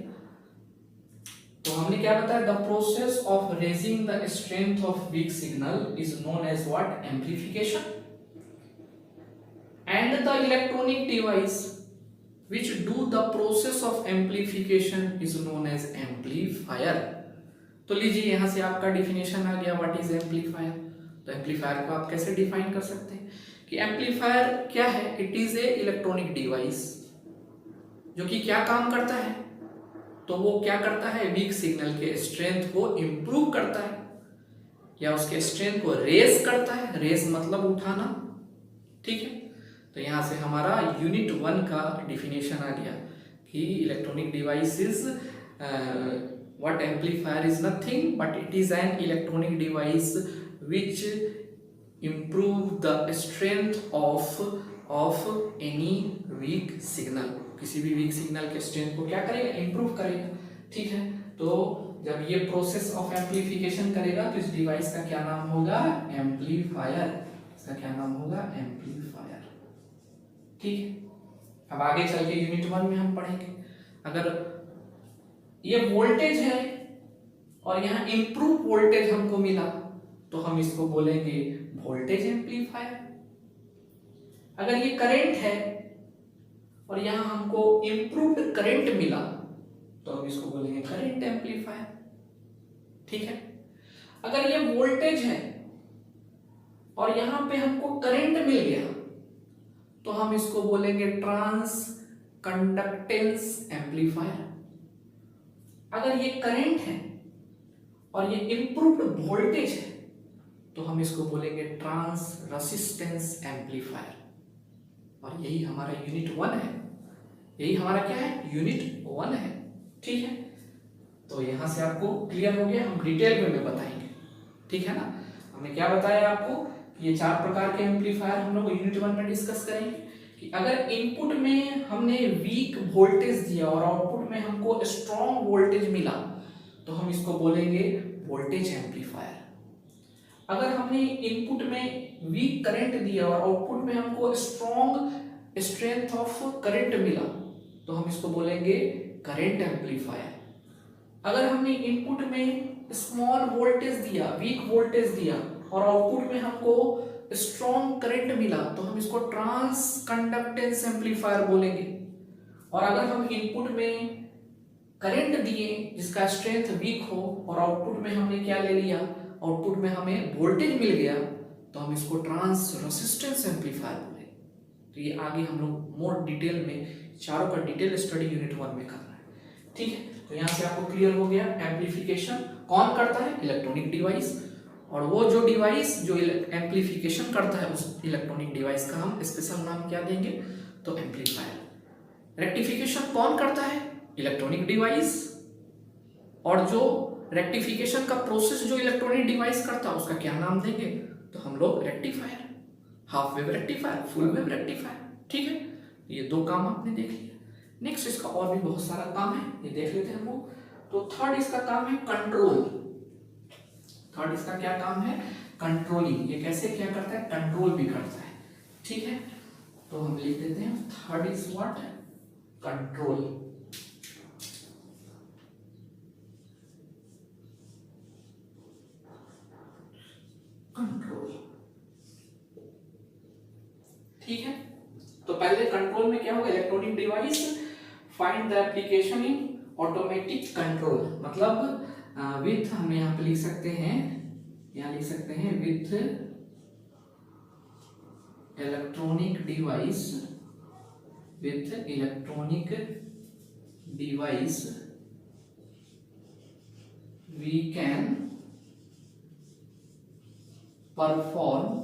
तो हमने क्या बताया? The process of raising the strength of weak signal is known as what? Amplification. And the electronic device which do the process of amplification is known as amplifier। तो लीजिए यहां से आपका डिफिनेशन आ गया, व्हाट इज एम्पलीफायर। तो एम्पलीफायर को आप कैसे डिफाइन कर सकते हैं कि एम्पलीफायर क्या है? It is A electronic device जो कि क्या काम करता है? तो वो क्या करता है? वीक सिग्नल के स्ट्रेंथ को इंप्रूव करता है या उसके स्ट्रेंथ को रेज करता है। रेज मतलब उठाना, ठीक है। तो यहां से हमारा यूनिट 1 का डिफिनेशन आ गया कि electronic device is what? Amplifier is nothing but it is an electronic device which improve the strength of any weak signal। किसी भी वीक सिग्नल के स्ट्रेंथ को क्या करेगा? इंप्रूव करेगा, ठीक है। तो जब ये प्रोसेस ऑफ एम्पलीफिकेशन करेगा तो इस डिवाइस का क्या नाम होगा? एम्पलीफायर। इसका क्या नाम होगा? एम्पलीफायर, ठीक है। अब आगे चल के यूनिट 1 में हम पढ़ेंगे, अगर ये वोल्टेज है और यहाँ इंप्रूव वोल्टेज हमको मिला तो हम इसको बोलेंगे वोल्टेज एम्पलीफायर। अगर ये करंट है और यहां हमको इंप्रूव्ड करंट मिला तो हम इसको बोलेंगे करंट एम्पलीफायर, ठीक है। अगर ये वोल्टेज है और यहां पे हमको करंट मिल गया तो हम इसको बोलेंगे ट्रांस कंडक्टेंस एम्पलीफायर। अगर ये करंट है और ये इंप्रूव्ड वोल्टेज है तो हम इसको बोलेंगे ट्रांस रेसिस्टेंस एम्पलीफायर। और यही हमारा यूनिट 1 है, यही हमारा क्या है? यूनिट 1 है, ठीक है। तो यहां से आपको क्लियर हो गया, हम डिटेल में बताएंगे, ठीक है ना। हमने क्या बताया आपको? ये 4 प्रकार के एम्पलीफायर हम लोग यूनिट 1 में डिस्कस करेंगे कि अगर इनपुट में हमने वीक वोल्टेज दिया और आउटपुट में हमको स्ट्रॉन्ग वोल्टेज मिला तो हम इसको बोलेंगे वोल्टेज एम्पलीफायर। अगर हमने इनपुट में वीक करंट दिया और आउटपुट में हमको स्ट्रॉन्ग स्ट्रेंथ ऑफ करंट मिला तो हम इसको बोलेंगे करंट एम्पलीफायर। अगर हमने इनपुट में स्मॉल वोल्टेज दिया, वीक वोल्टेज दिया और आउटपुट में हमको स्ट्रॉन्ग करंट मिला तो हम इसको ट्रांस कंडक्टेंस एम्पलीफायर बोलेंगे। और अगर हम इनपुट में करंट दिए जिसका स्ट्रेंथ वीक हो और आउटपुट में हमने क्या ले लिया? आउटपुट में हमें वोल्टेज मिल गया तो हम इसको ट्रांस रेसिस्टेंस एम्पलीफायर बोले। तो ये आगे हम लोग मोर डिटेल में चारों का डिटेल स्टडी यूनिट 1 में करना है। ठीक है, तो यहाँ से आपको क्लियर हो गया एम्पलीफिकेशन कौन करता है, इलेक्ट्रॉनिक डिवाइस, और वो जो डिवाइस जो एम्पलीफिकेशन करता है उस इलेक्ट्रॉनिक डिवाइस का हम स्पेशल नाम क्या देंगे, तो एम्पलीफायर। रेक्टिफिकेशन कौन करता है, इलेक्ट्रॉनिक डिवाइस, और जो रेक्टिफिकेशन का प्रोसेस जो इलेक्ट्रॉनिक डिवाइस करता है उसका क्या नाम देंगे, तो हम लोग rectifier, half wave rectifier, full wave rectifier. ठीक है, ये दो काम आपने देख लिया। नेक्स्ट इसका और भी बहुत सारा काम है, ये देख लेते हैं हम लोग। तो थर्ड इसका काम है कंट्रोल। थर्ड इसका क्या काम है, कंट्रोलिंग। ये कैसे क्या करता है, कंट्रोल भी करता है। ठीक है, तो हम लिख देते हैं third is what, control. Control, ठीक है। तो पहले कंट्रोल में क्या होगा, electronic device find the application in automatic control, मतलब विथ हम यहाँ पे लिख सकते हैं, यहाँ लिख सकते हैं with electronic device, with electronic device we can perform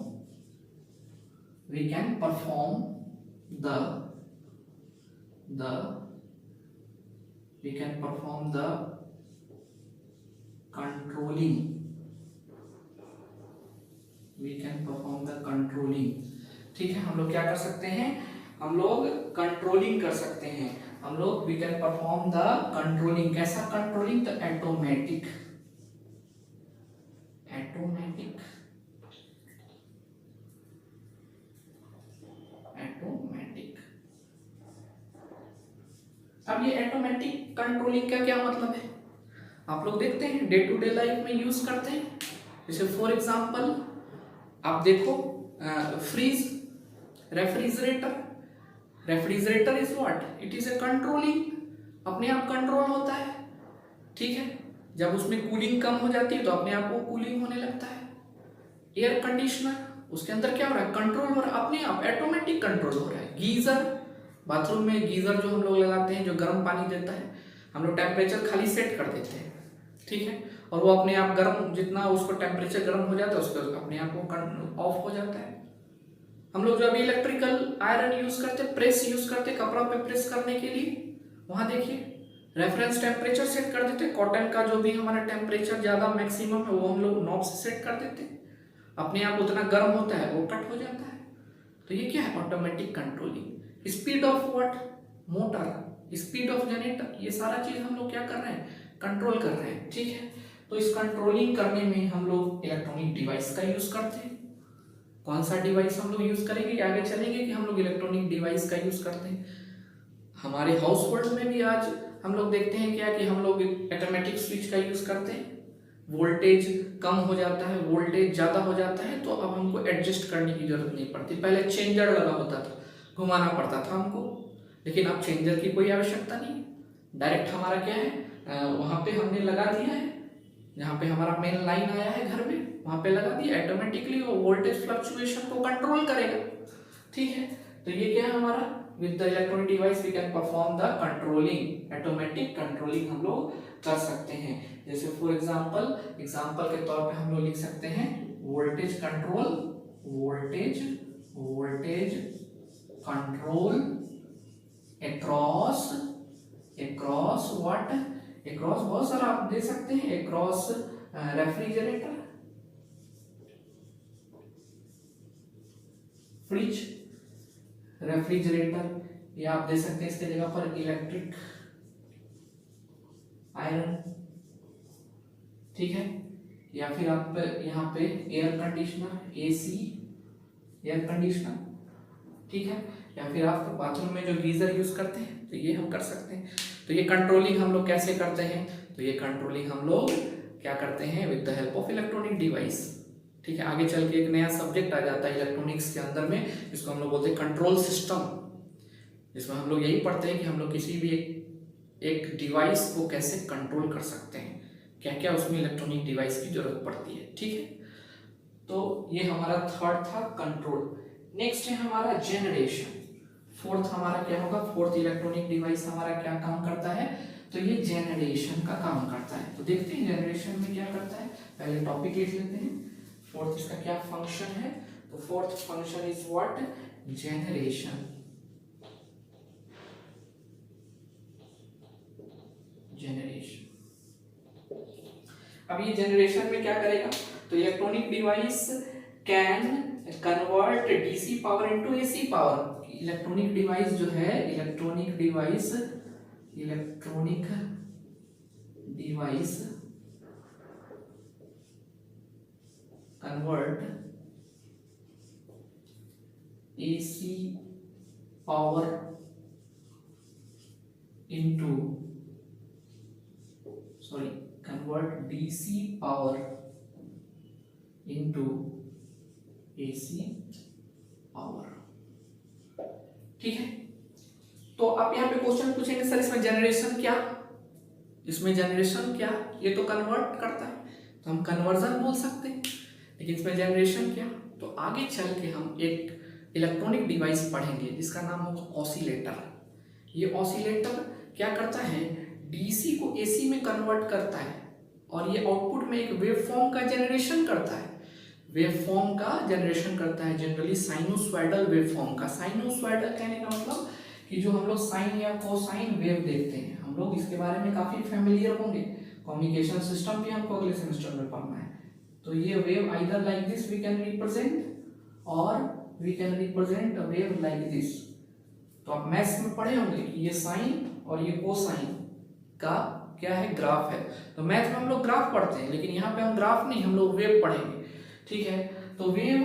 the controlling। ठीक है, हम लोग क्या कर सकते हैं, हम लोग कंट्रोलिंग कर सकते हैं, हम लोग we can perform the controlling. कैसा कंट्रोलिंग, तो ऑटोमेटिक, ऑटोमेटिक, ऑटोमेटिक। अब ये ऑटोमेटिक कंट्रोलिंग का क्या मतलब है, आप लोग देखते हैं डे टू डे लाइफ में यूज करते हैं। जैसे फॉर एग्जांपल आप देखो fridge, refrigerator. Refrigerator is what, it is a controlling, अपने आप कंट्रोल होता है। ठीक है, जब उसमें कूलिंग कम हो जाती है तो अपने आप वो कूलिंग होने लगता है। एयर कंडीशनर, उसके अंदर क्या हो रहा है, कंट्रोल हो रहा है, अपने आप ऑटोमेटिक कंट्रोल हो रहा है। गीजर, बाथरूम में गीजर जो हम लोग लगाते हैं, जो गर्म पानी देता है, हम लोग टेम्परेचर खाली सेट कर देते हैं। ठीक है, और वो अपने आप गर्म, जितना उसको टेम्परेचर गर्म हो जाता है उसका अपने आप वो ऑफ हो जाता है। हम लोग जो अभी इलेक्ट्रिकल आयरन यूज करते हैं, प्रेस यूज करते हैं कपड़ा पे प्रेस करने के लिए, वहां देखिए रेफरेंस टेम्परेचर सेट कर देते हैं। कॉटन का जो भी हमारा टेम्परेचर ज्यादा मैक्सिमम है वो हम लोग नॉब से सेट कर देते हैं, अपने आप उतना गर्म होता है वो कट हो जाता है। तो ये क्या है, automatic controlling. Speed of what, motor, speed of generator, ये सारा चीज हम लोग क्या कर रहे हैं, कंट्रोल कर रहे हैं। ठीक है, तो इस कंट्रोलिंग करने में हम लोग इलेक्ट्रॉनिक डिवाइस का यूज करते हैं। कौन सा डिवाइस हम लोग यूज करेंगे, आगे चलेंगे कि हम लोग इलेक्ट्रॉनिक डिवाइस का यूज करते हैं। हमारे हाउस होल्ड में भी आज हम लोग देखते हैं क्या कि हम लोग ऑटोमेटिक स्विच का यूज करते हैं। वोल्टेज कम हो जाता है, वोल्टेज ज्यादा हो जाता है, तो अब हमको एडजस्ट करने की जरूरत नहीं पड़ती। पहले चेंजर लगा होता था, घुमाना पड़ता था हमको, लेकिन अब चेंजर की कोई आवश्यकता नहीं, डायरेक्ट हमारा क्या है, वहां पे हमने लगा दिया है, जहाँ पे हमारा मेन लाइन आया है घर में वहां पे लगा दिया, ऑटोमेटिकली वो वोल्टेज फ्लक्चुएशन को कंट्रोल करेगा। ठीक है, तो ये क्या है हमारा, with the electronic device we can perform the controlling, automatic controlling हम लोग कर सकते हैं। जैसे फॉर एग्जांपल के तौर पे हम लोग लिख सकते हैं voltage control, voltage control across what, across बहुत सारा आप दे सकते हैं, अक्रॉस रेफ्रिजरेटर, फ्रिज, रेफ्रिजरेटर, या आप दे सकते हैं इसके जगह पर इलेक्ट्रिक आयरन। ठीक है, या फिर आप यहाँ पे air conditioner, AC air conditioner. ठीक है, या फिर आप बाथरूम में जो गीजर यूज करते हैं तो ये हम कर सकते हैं। तो ये कंट्रोलिंग हम लोग कैसे करते हैं, तो ये कंट्रोलिंग हम लोग क्या करते हैं with the help of electronic device. ठीक है, आगे चल के एक नया सब्जेक्ट आ जाता है इलेक्ट्रॉनिक्स के अंदर में, जिसको हम लोग बोलते हैं कंट्रोल सिस्टम, जिसमें हम लोग यही पढ़ते हैं कि हम लोग किसी भी एक डिवाइस को कैसे कंट्रोल कर सकते हैं, क्या क्या उसमें इलेक्ट्रॉनिक डिवाइस की जरूरत पड़ती है। ठीक है, तो ये हमारा थर्ड था कंट्रोल। नेक्स्ट है हमारा जनरेशन। फोर्थ हमारा क्या होगा, फोर्थ इलेक्ट्रॉनिक डिवाइस हमारा क्या काम करता है, तो ये जनरेशन का काम करता है। तो देखते हैं जनरेशन में क्या करता है, पहले टॉपिक लिख लेते हैं। फोर्थ इसका क्या फंक्शन है, तो fourth function is what, generation. Generation, अब ये जनरेशन में क्या करेगा, तो electronic device can convert DC power into AC power. Electronic device जो है, electronic device convert AC power into convert DC power into AC power। ठीक है, तो आप यहाँ पे क्वेश्चन पूछेंगे सर इसमें जनरेशन क्या, इसमें जनरेशन क्या, ये तो कन्वर्ट करता है तो हम कन्वर्जन बोल सकते हैं, लेकिन इसमें जनरेशन क्या। तो आगे चल के हम एक इलेक्ट्रॉनिक डिवाइस पढ़ेंगे जिसका नाम होगा ऑसिलेटर। ये ऑसिलेटर क्या करता है, डीसी को एसी में कन्वर्ट करता है और ये आउटपुट में एक वेव फॉर्म का जनरेशन करता है। वेव फॉर्म का जनरेशन करता है जनरली साइनोसॉइडल वेव फॉर्म का। साइनोसॉइडल कहने का मतलब कि जो हम लोग साइन या कोसाइन वेव देखते हैं, हम लोग इसके बारे में काफी फेमिलियर होंगे, कम्युनिकेशन सिस्टम भी हमको अगले सेमेस्टर में पढ़ना है। तो ये wave either like this we can represent or we can represent a wave like this. तो आप मैथ्स में पढ़े होंगे कि ये साइन और ये कोसाइन का क्या है, ग्राफ है। तो मैथ में हम लोग ग्राफ पढ़ते हैं, लेकिन यहाँ पे हम ग्राफ नहीं, हम लोग वेव पढ़ेंगे। ठीक है, तो वेव,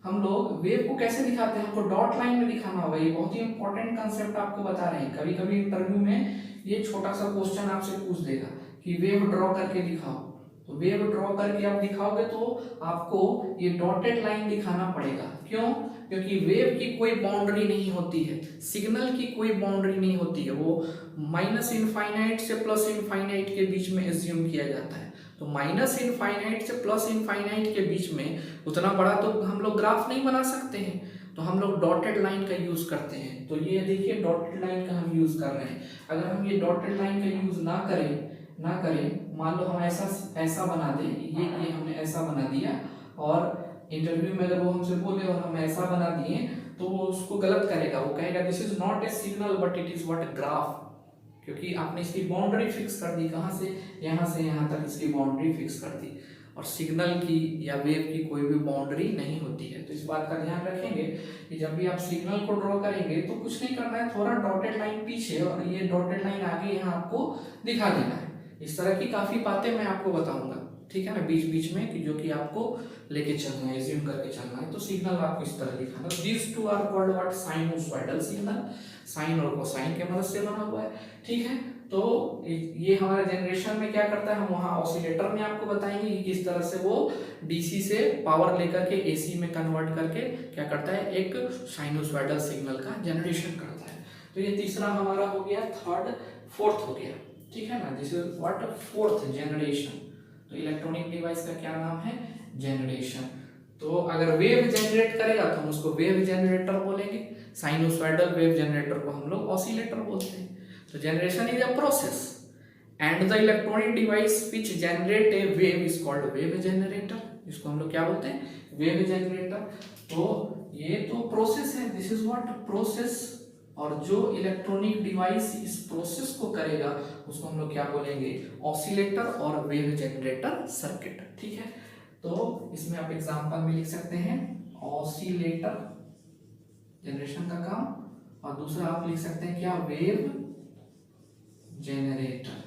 हम लोग वेव को कैसे दिखाते हैं, हमको डॉट लाइन में दिखाना होगा। ये बहुत ही इंपॉर्टेंट कंसेप्ट आपको बता रहे हैं। कभी कभी इंटरव्यू में ये छोटा सा क्वेश्चन आपसे पूछ देगा कि वेव ड्रॉ करके दिखाओ। तो वेव ड्रॉ करके आप दिखाओगे तो आपको ये डॉटेड लाइन दिखाना पड़ेगा। क्यों, क्योंकि वेव की कोई बाउंड्री नहीं होती है, सिग्नल की कोई बाउंड्री नहीं होती है, वो माइनस इनफाइनाइट से प्लस इनफाइनाइट के बीच में एज्यूम किया जाता है। तो माइनस इनफाइनाइट से प्लस इनफाइनाइट के बीच में उतना बड़ा तो हम लोग ग्राफ नहीं बना सकते हैं, तो हम लोग डॉटेड लाइन का यूज करते हैं। तो ये देखिए डॉटेड लाइन का हम यूज कर रहे हैं। अगर हम ये डॉटेड लाइन का यूज ना करें, मान लो हम ऐसा बना दें, ये हमने ऐसा बना दिया और इंटरव्यू में अगर वो हमसे बोले और हम ऐसा बना दिए तो वो उसको गलत करेगा, वो कहेगा this is not a signal but it is what, graph. क्योंकि आपने इसकी बाउंड्री फिक्स कर दी, कहाँ से यहाँ तक इसकी बाउंड्री फिक्स कर दी, और सिग्नल की या वेव की कोई भी बाउंड्री नहीं होती है। तो इस बात का ध्यान रखेंगे कि जब भी आप सिग्नल को ड्रॉ करेंगे तो कुछ नहीं करना है, थोड़ा डॉटेड लाइन पीछे और ये डॉटेड लाइन आगे यहाँ आपको दिखा देना है। इस तरह की काफी बातें मैं आपको बताऊंगा, ठीक है ना, बीच बीच में, कि जो कि आपको लेके चलना है, एज्यूम करके चलना है। तो सिग्नल आपको इस तरह दिखाना। These two are called what, sinusoidal signal, sine और कोसाइन के मदद से बना हुआ है। ठीक है, तो ये हमारा जनरेशन में क्या करता है, हम वहाँ ऑसिलेटर में आपको बताएंगे कि किस तरह से वो डीसी से पावर लेकर के एसी में कन्वर्ट करके क्या करता है, एक साइनोसॉइडल सिग्नल का जनरेशन करता है। तो ये तीसरा हमारा हो गया, फोर्थ हो गया। ठीक है ना, this is what, fourth generation. तो इलेक्ट्रॉनिक डिवाइस का क्या नाम है, जनरेशन। तो अगर वेव जनरेट करेगा तो हम उसको वेव जनरेटर बोलेंगे, साइनोसॉइडल वेव जनरेटर को हम लोग ऑसिलेटर बोलते हैं। तो generation is a process and the electronic device which generate a wave is called wave generator. इसको हम लोग क्या बोलते हैं, वेव जनरेटर। तो ये तो प्रोसेस है, दिस इज व्हाट, प्रोसेस। और जो इलेक्ट्रॉनिक डिवाइस इस प्रोसेस को करेगा उसको हम लोग क्या बोलेंगे, ऑसिलेटर और वेव जनरेटर सर्किट। ठीक है, तो इसमें आप एग्जांपल में लिख सकते हैं ऑसिलेटर जनरेशन का काम, और दूसरा आप लिख सकते हैं क्या, वेव जनरेटर।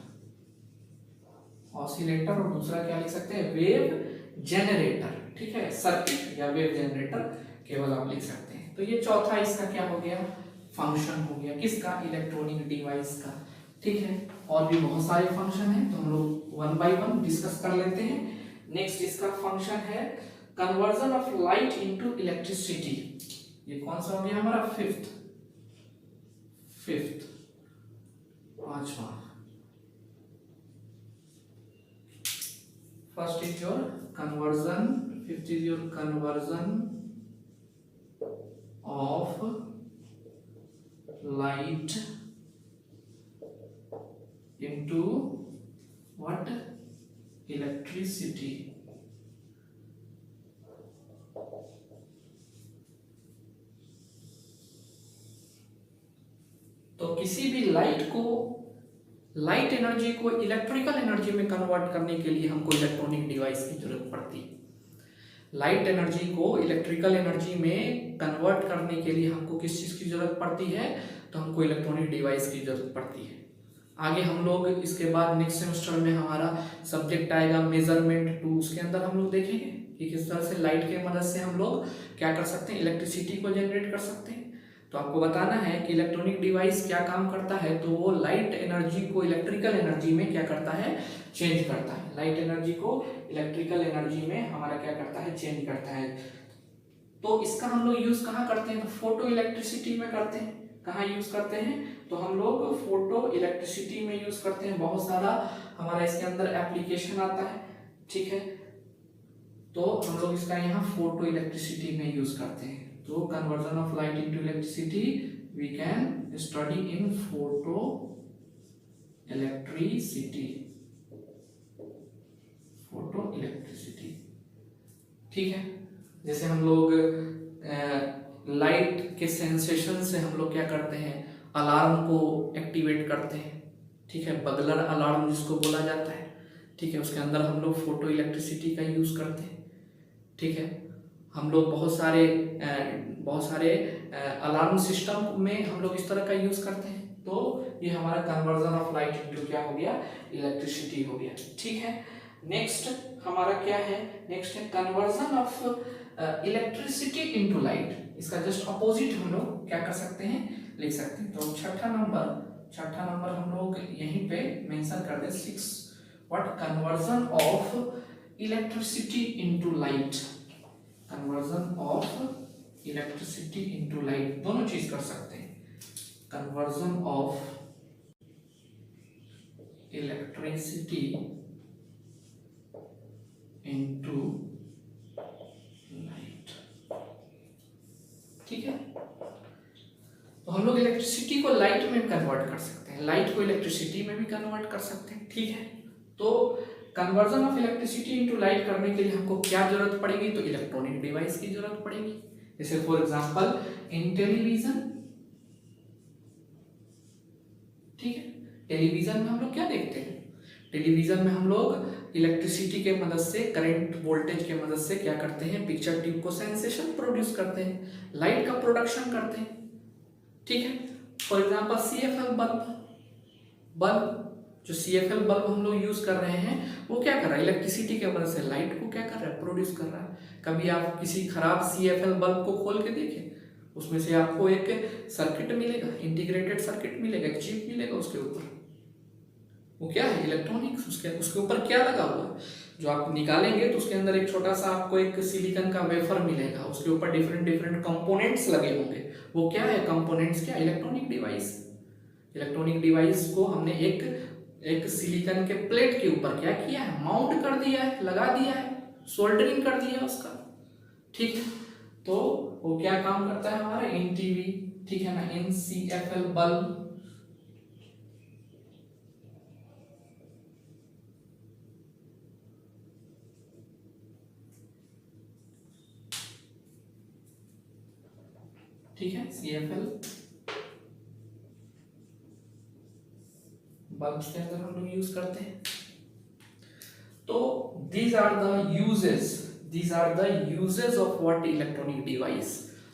ऑसिलेटर और दूसरा क्या लिख सकते हैं, वेव जनरेटर। ठीक है, सर्किट या वेव जनरेटर केवल आप लिख सकते हैं। तो ये चौथा इसका क्या हो गया, फंक्शन हो गया, किसका, इलेक्ट्रॉनिक डिवाइस का। ठीक है, और भी बहुत सारे फंक्शन हैं, तो हम लोग वन बाय वन डिस्कस कर लेते हैं। नेक्स्ट इसका फंक्शन है conversion of light into electricity. ये कौन सा हो गया हमारा, फिफ्थ, पांचवा। First is your conversion, fifth is your conversion of light into what? Electricity. तो किसी भी लाइट एनर्जी को इलेक्ट्रिकल एनर्जी में कन्वर्ट करने के लिए हमको इलेक्ट्रॉनिक डिवाइस की जरूरत पड़ती है। लाइट एनर्जी को इलेक्ट्रिकल एनर्जी में कन्वर्ट करने के लिए हमको किस चीज़ की जरूरत पड़ती है? तो हमको इलेक्ट्रॉनिक डिवाइस की जरूरत पड़ती है। आगे हम लोग इसके बाद नेक्स्ट सेमेस्टर में हमारा सब्जेक्ट आएगा मेजरमेंट 2। उसके अंदर हम लोग देखेंगे कि किस तरह से लाइट के मदद से हम लोग क्या कर सकते हैं, इलेक्ट्रिसिटी को जनरेट कर सकते हैं। तो आपको बताना है कि इलेक्ट्रॉनिक डिवाइस क्या काम करता है। तो वो लाइट एनर्जी को इलेक्ट्रिकल एनर्जी में क्या करता है, चेंज करता है। लाइट एनर्जी को इलेक्ट्रिकल एनर्जी में हमारा क्या करता है, चेंज करता है। तो इसका हम लोग यूज कहाँ करते हैं? तो फोटो इलेक्ट्रिसिटी में करते हैं। कहाँ यूज करते हैं? तो हम लोग फोटो इलेक्ट्रिसिटी में यूज करते हैं। बहुत सारा हमारा इसके अंदर एप्लीकेशन आता है, ठीक है। तो हम लोग इसका यहाँ फोटो इलेक्ट्रिसिटी में यूज करते हैं। तो conversion of light into electricity we can study in photo electricity, ठीक है। जैसे हम लोग लाइट के सेंसेशन से हम लोग क्या करते हैं, अलार्म को एक्टिवेट करते हैं, ठीक है। बगलर अलार्म जिसको बोला जाता है, ठीक है। उसके अंदर हम लोग फोटो इलेक्ट्रिसिटी का यूज करते हैं, ठीक है। हम लोग बहुत सारे अलार्म सिस्टम में हम लोग इस तरह का यूज करते हैं। तो ये हमारा कन्वर्जन ऑफ लाइट इनटू क्या हो गया, इलेक्ट्रिसिटी हो गया, ठीक है। नेक्स्ट हमारा क्या है, नेक्स्ट है conversion of electricity into light. इसका जस्ट अपोजिट हम लोग क्या कर सकते हैं, लिख सकते हैं। तो छठा नंबर हम लोग यहीं पे मेंशन कर दे 6, what conversion of electricity into light. Conversion of electricity into light, दोनों चीज कर सकते हैं। Conversion of electricity into light, ठीक है। तो हम लोग इलेक्ट्रिसिटी को लाइट में कन्वर्ट कर सकते हैं, लाइट को इलेक्ट्रिसिटी में भी कन्वर्ट कर सकते हैं, ठीक है। तो conversion of electricity into light करने के लिए हमको क्या जरूरत पड़ेगी, तो इलेक्ट्रॉनिक डिवाइस की जरूरत पड़ेगी। जैसे फॉर एग्जांपल इन टेलीविजन, ठीक है। टेलीविजन में हम लोग क्या देखते हैं, टेलीविजन में हम लोग इलेक्ट्रिसिटी के मदद से, करंट वोल्टेज के मदद से क्या करते हैं, पिक्चर ट्यूब को सेंसेशन प्रोड्यूस करते हैं, लाइट का प्रोडक्शन करते हैं, ठीक है। फॉर एग्जांपल CFL बल्ब, जो CFL बल्ब हम लोग यूज कर रहे हैं, वो क्या कर रहा है, इलेक्ट्रिसिटी के मदद से लाइट को क्या कर रहा है, प्रोड्यूस कर रहा है। कभी आप किसी खराब CFL बल्ब को खोल के देखें, उसमें से आपको एक सर्किट मिलेगा, इंटीग्रेटेड सर्किट मिलेगा, एक चिप मिलेगा, उसके ऊपर वो क्या है, इलेक्ट्रॉनिक्स। उसके ऊपर क्या लगा हुआ है, जो आप निकालेंगे तो उसके अंदर एक छोटा सा आपको एक सिलिकॉन का वेफर मिलेगा, उसके ऊपर डिफरेंट कंपोनेंट्स लगे होंगे। वो क्या है, कंपोनेंट्स क्या, इलेक्ट्रॉनिक डिवाइस। इलेक्ट्रॉनिक डिवाइस को हमने एक सिलिकॉन के प्लेट के ऊपर क्या किया है, माउंट कर दिया है, लगा दिया है, सोल्डरिंग कर दिया है उसका, ठीक है। तो वो क्या काम करता है हमारा, इन टीवी, ठीक है ना, इन CFL बल्ब, ठीक है, CFL बल्ब के अंदर हम लोग यूज करते हैं। तो these are the uses of what electronic device,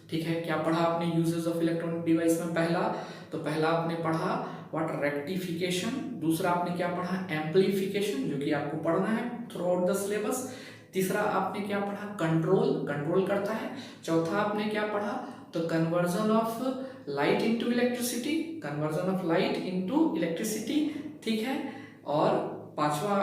ठीक है। क्या पढ़ा आपने यूजेस ऑफ इलेक्ट्रॉनिक डिवाइस में? पहला आपने पढ़ा व्हाट रेक्टिफिकेशन, दूसरा आपने क्या पढ़ा, एम्पलीफिकेशन, जो कि आपको पढ़ना है थ्रू आउट द सिलेबस। तीसरा आपने क्या पढ़ा, कंट्रोल करता है। चौथा आपने क्या पढ़ा, तो conversion of light into electricity, ठीक है। और पांचवा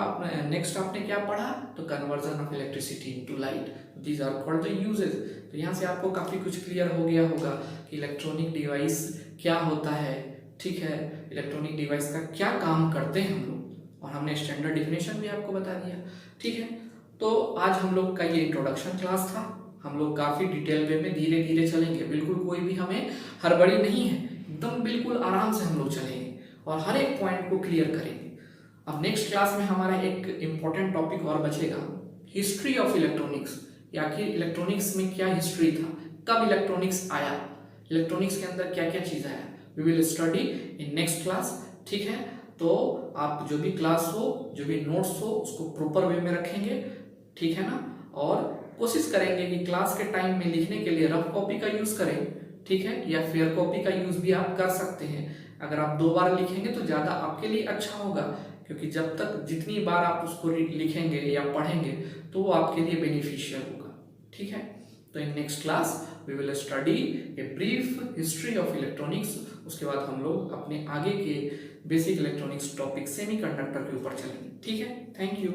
नेक्स्ट आपने क्या पढ़ा, तो conversion of electricity into light. These are called the uses. तो यहाँ से आपको काफी कुछ क्लियर हो गया होगा कि इलेक्ट्रॉनिक डिवाइस क्या होता है, ठीक है। इलेक्ट्रॉनिक डिवाइस का क्या काम करते हैं हम लोग, और हमने स्टैंडर्ड डिफिनेशन भी आपको बता दिया, ठीक है। तो आज हम लोग का ये इंट्रोडक्शन क्लास था। हम लोग काफी डिटेल वे में धीरे धीरे चलेंगे, बिल्कुल कोई भी हमें हड़बड़ी नहीं है। एकदम बिल्कुल आराम से हम लोग चलेंगे और हर एक पॉइंट को क्लियर करेंगे। अब नेक्स्ट क्लास में हमारा एक इम्पॉर्टेंट टॉपिक और बचेगा, हिस्ट्री ऑफ इलेक्ट्रॉनिक्स, या कि इलेक्ट्रॉनिक्स में क्या हिस्ट्री था, कब इलेक्ट्रॉनिक्स आया, इलेक्ट्रॉनिक्स के अंदर क्या क्या चीज़ आया। We will study in next class, ठीक है। तो आप जो भी क्लास हो, जो भी नोट्स हो, उसको प्रॉपर वे में रखेंगे, ठीक है ना, और कोशिश करेंगे कि क्लास के टाइम में लिखने के लिए रफ कॉपी का यूज़ करें, ठीक है, या फेयर कॉपी का यूज़ भी आप कर सकते हैं। अगर आप 2 बार लिखेंगे तो ज़्यादा आपके लिए अच्छा होगा, क्योंकि जब तक जितनी बार आप उसको लिखेंगे या पढ़ेंगे तो वो आपके लिए बेनिफिशियल होगा, ठीक है। तो in next class we will study a brief history of electronics. उसके बाद हम लोग अपने आगे के बेसिक इलेक्ट्रॉनिक्स टॉपिक सेमीकंडक्टर के ऊपर चलेंगे, ठीक है। Thank you.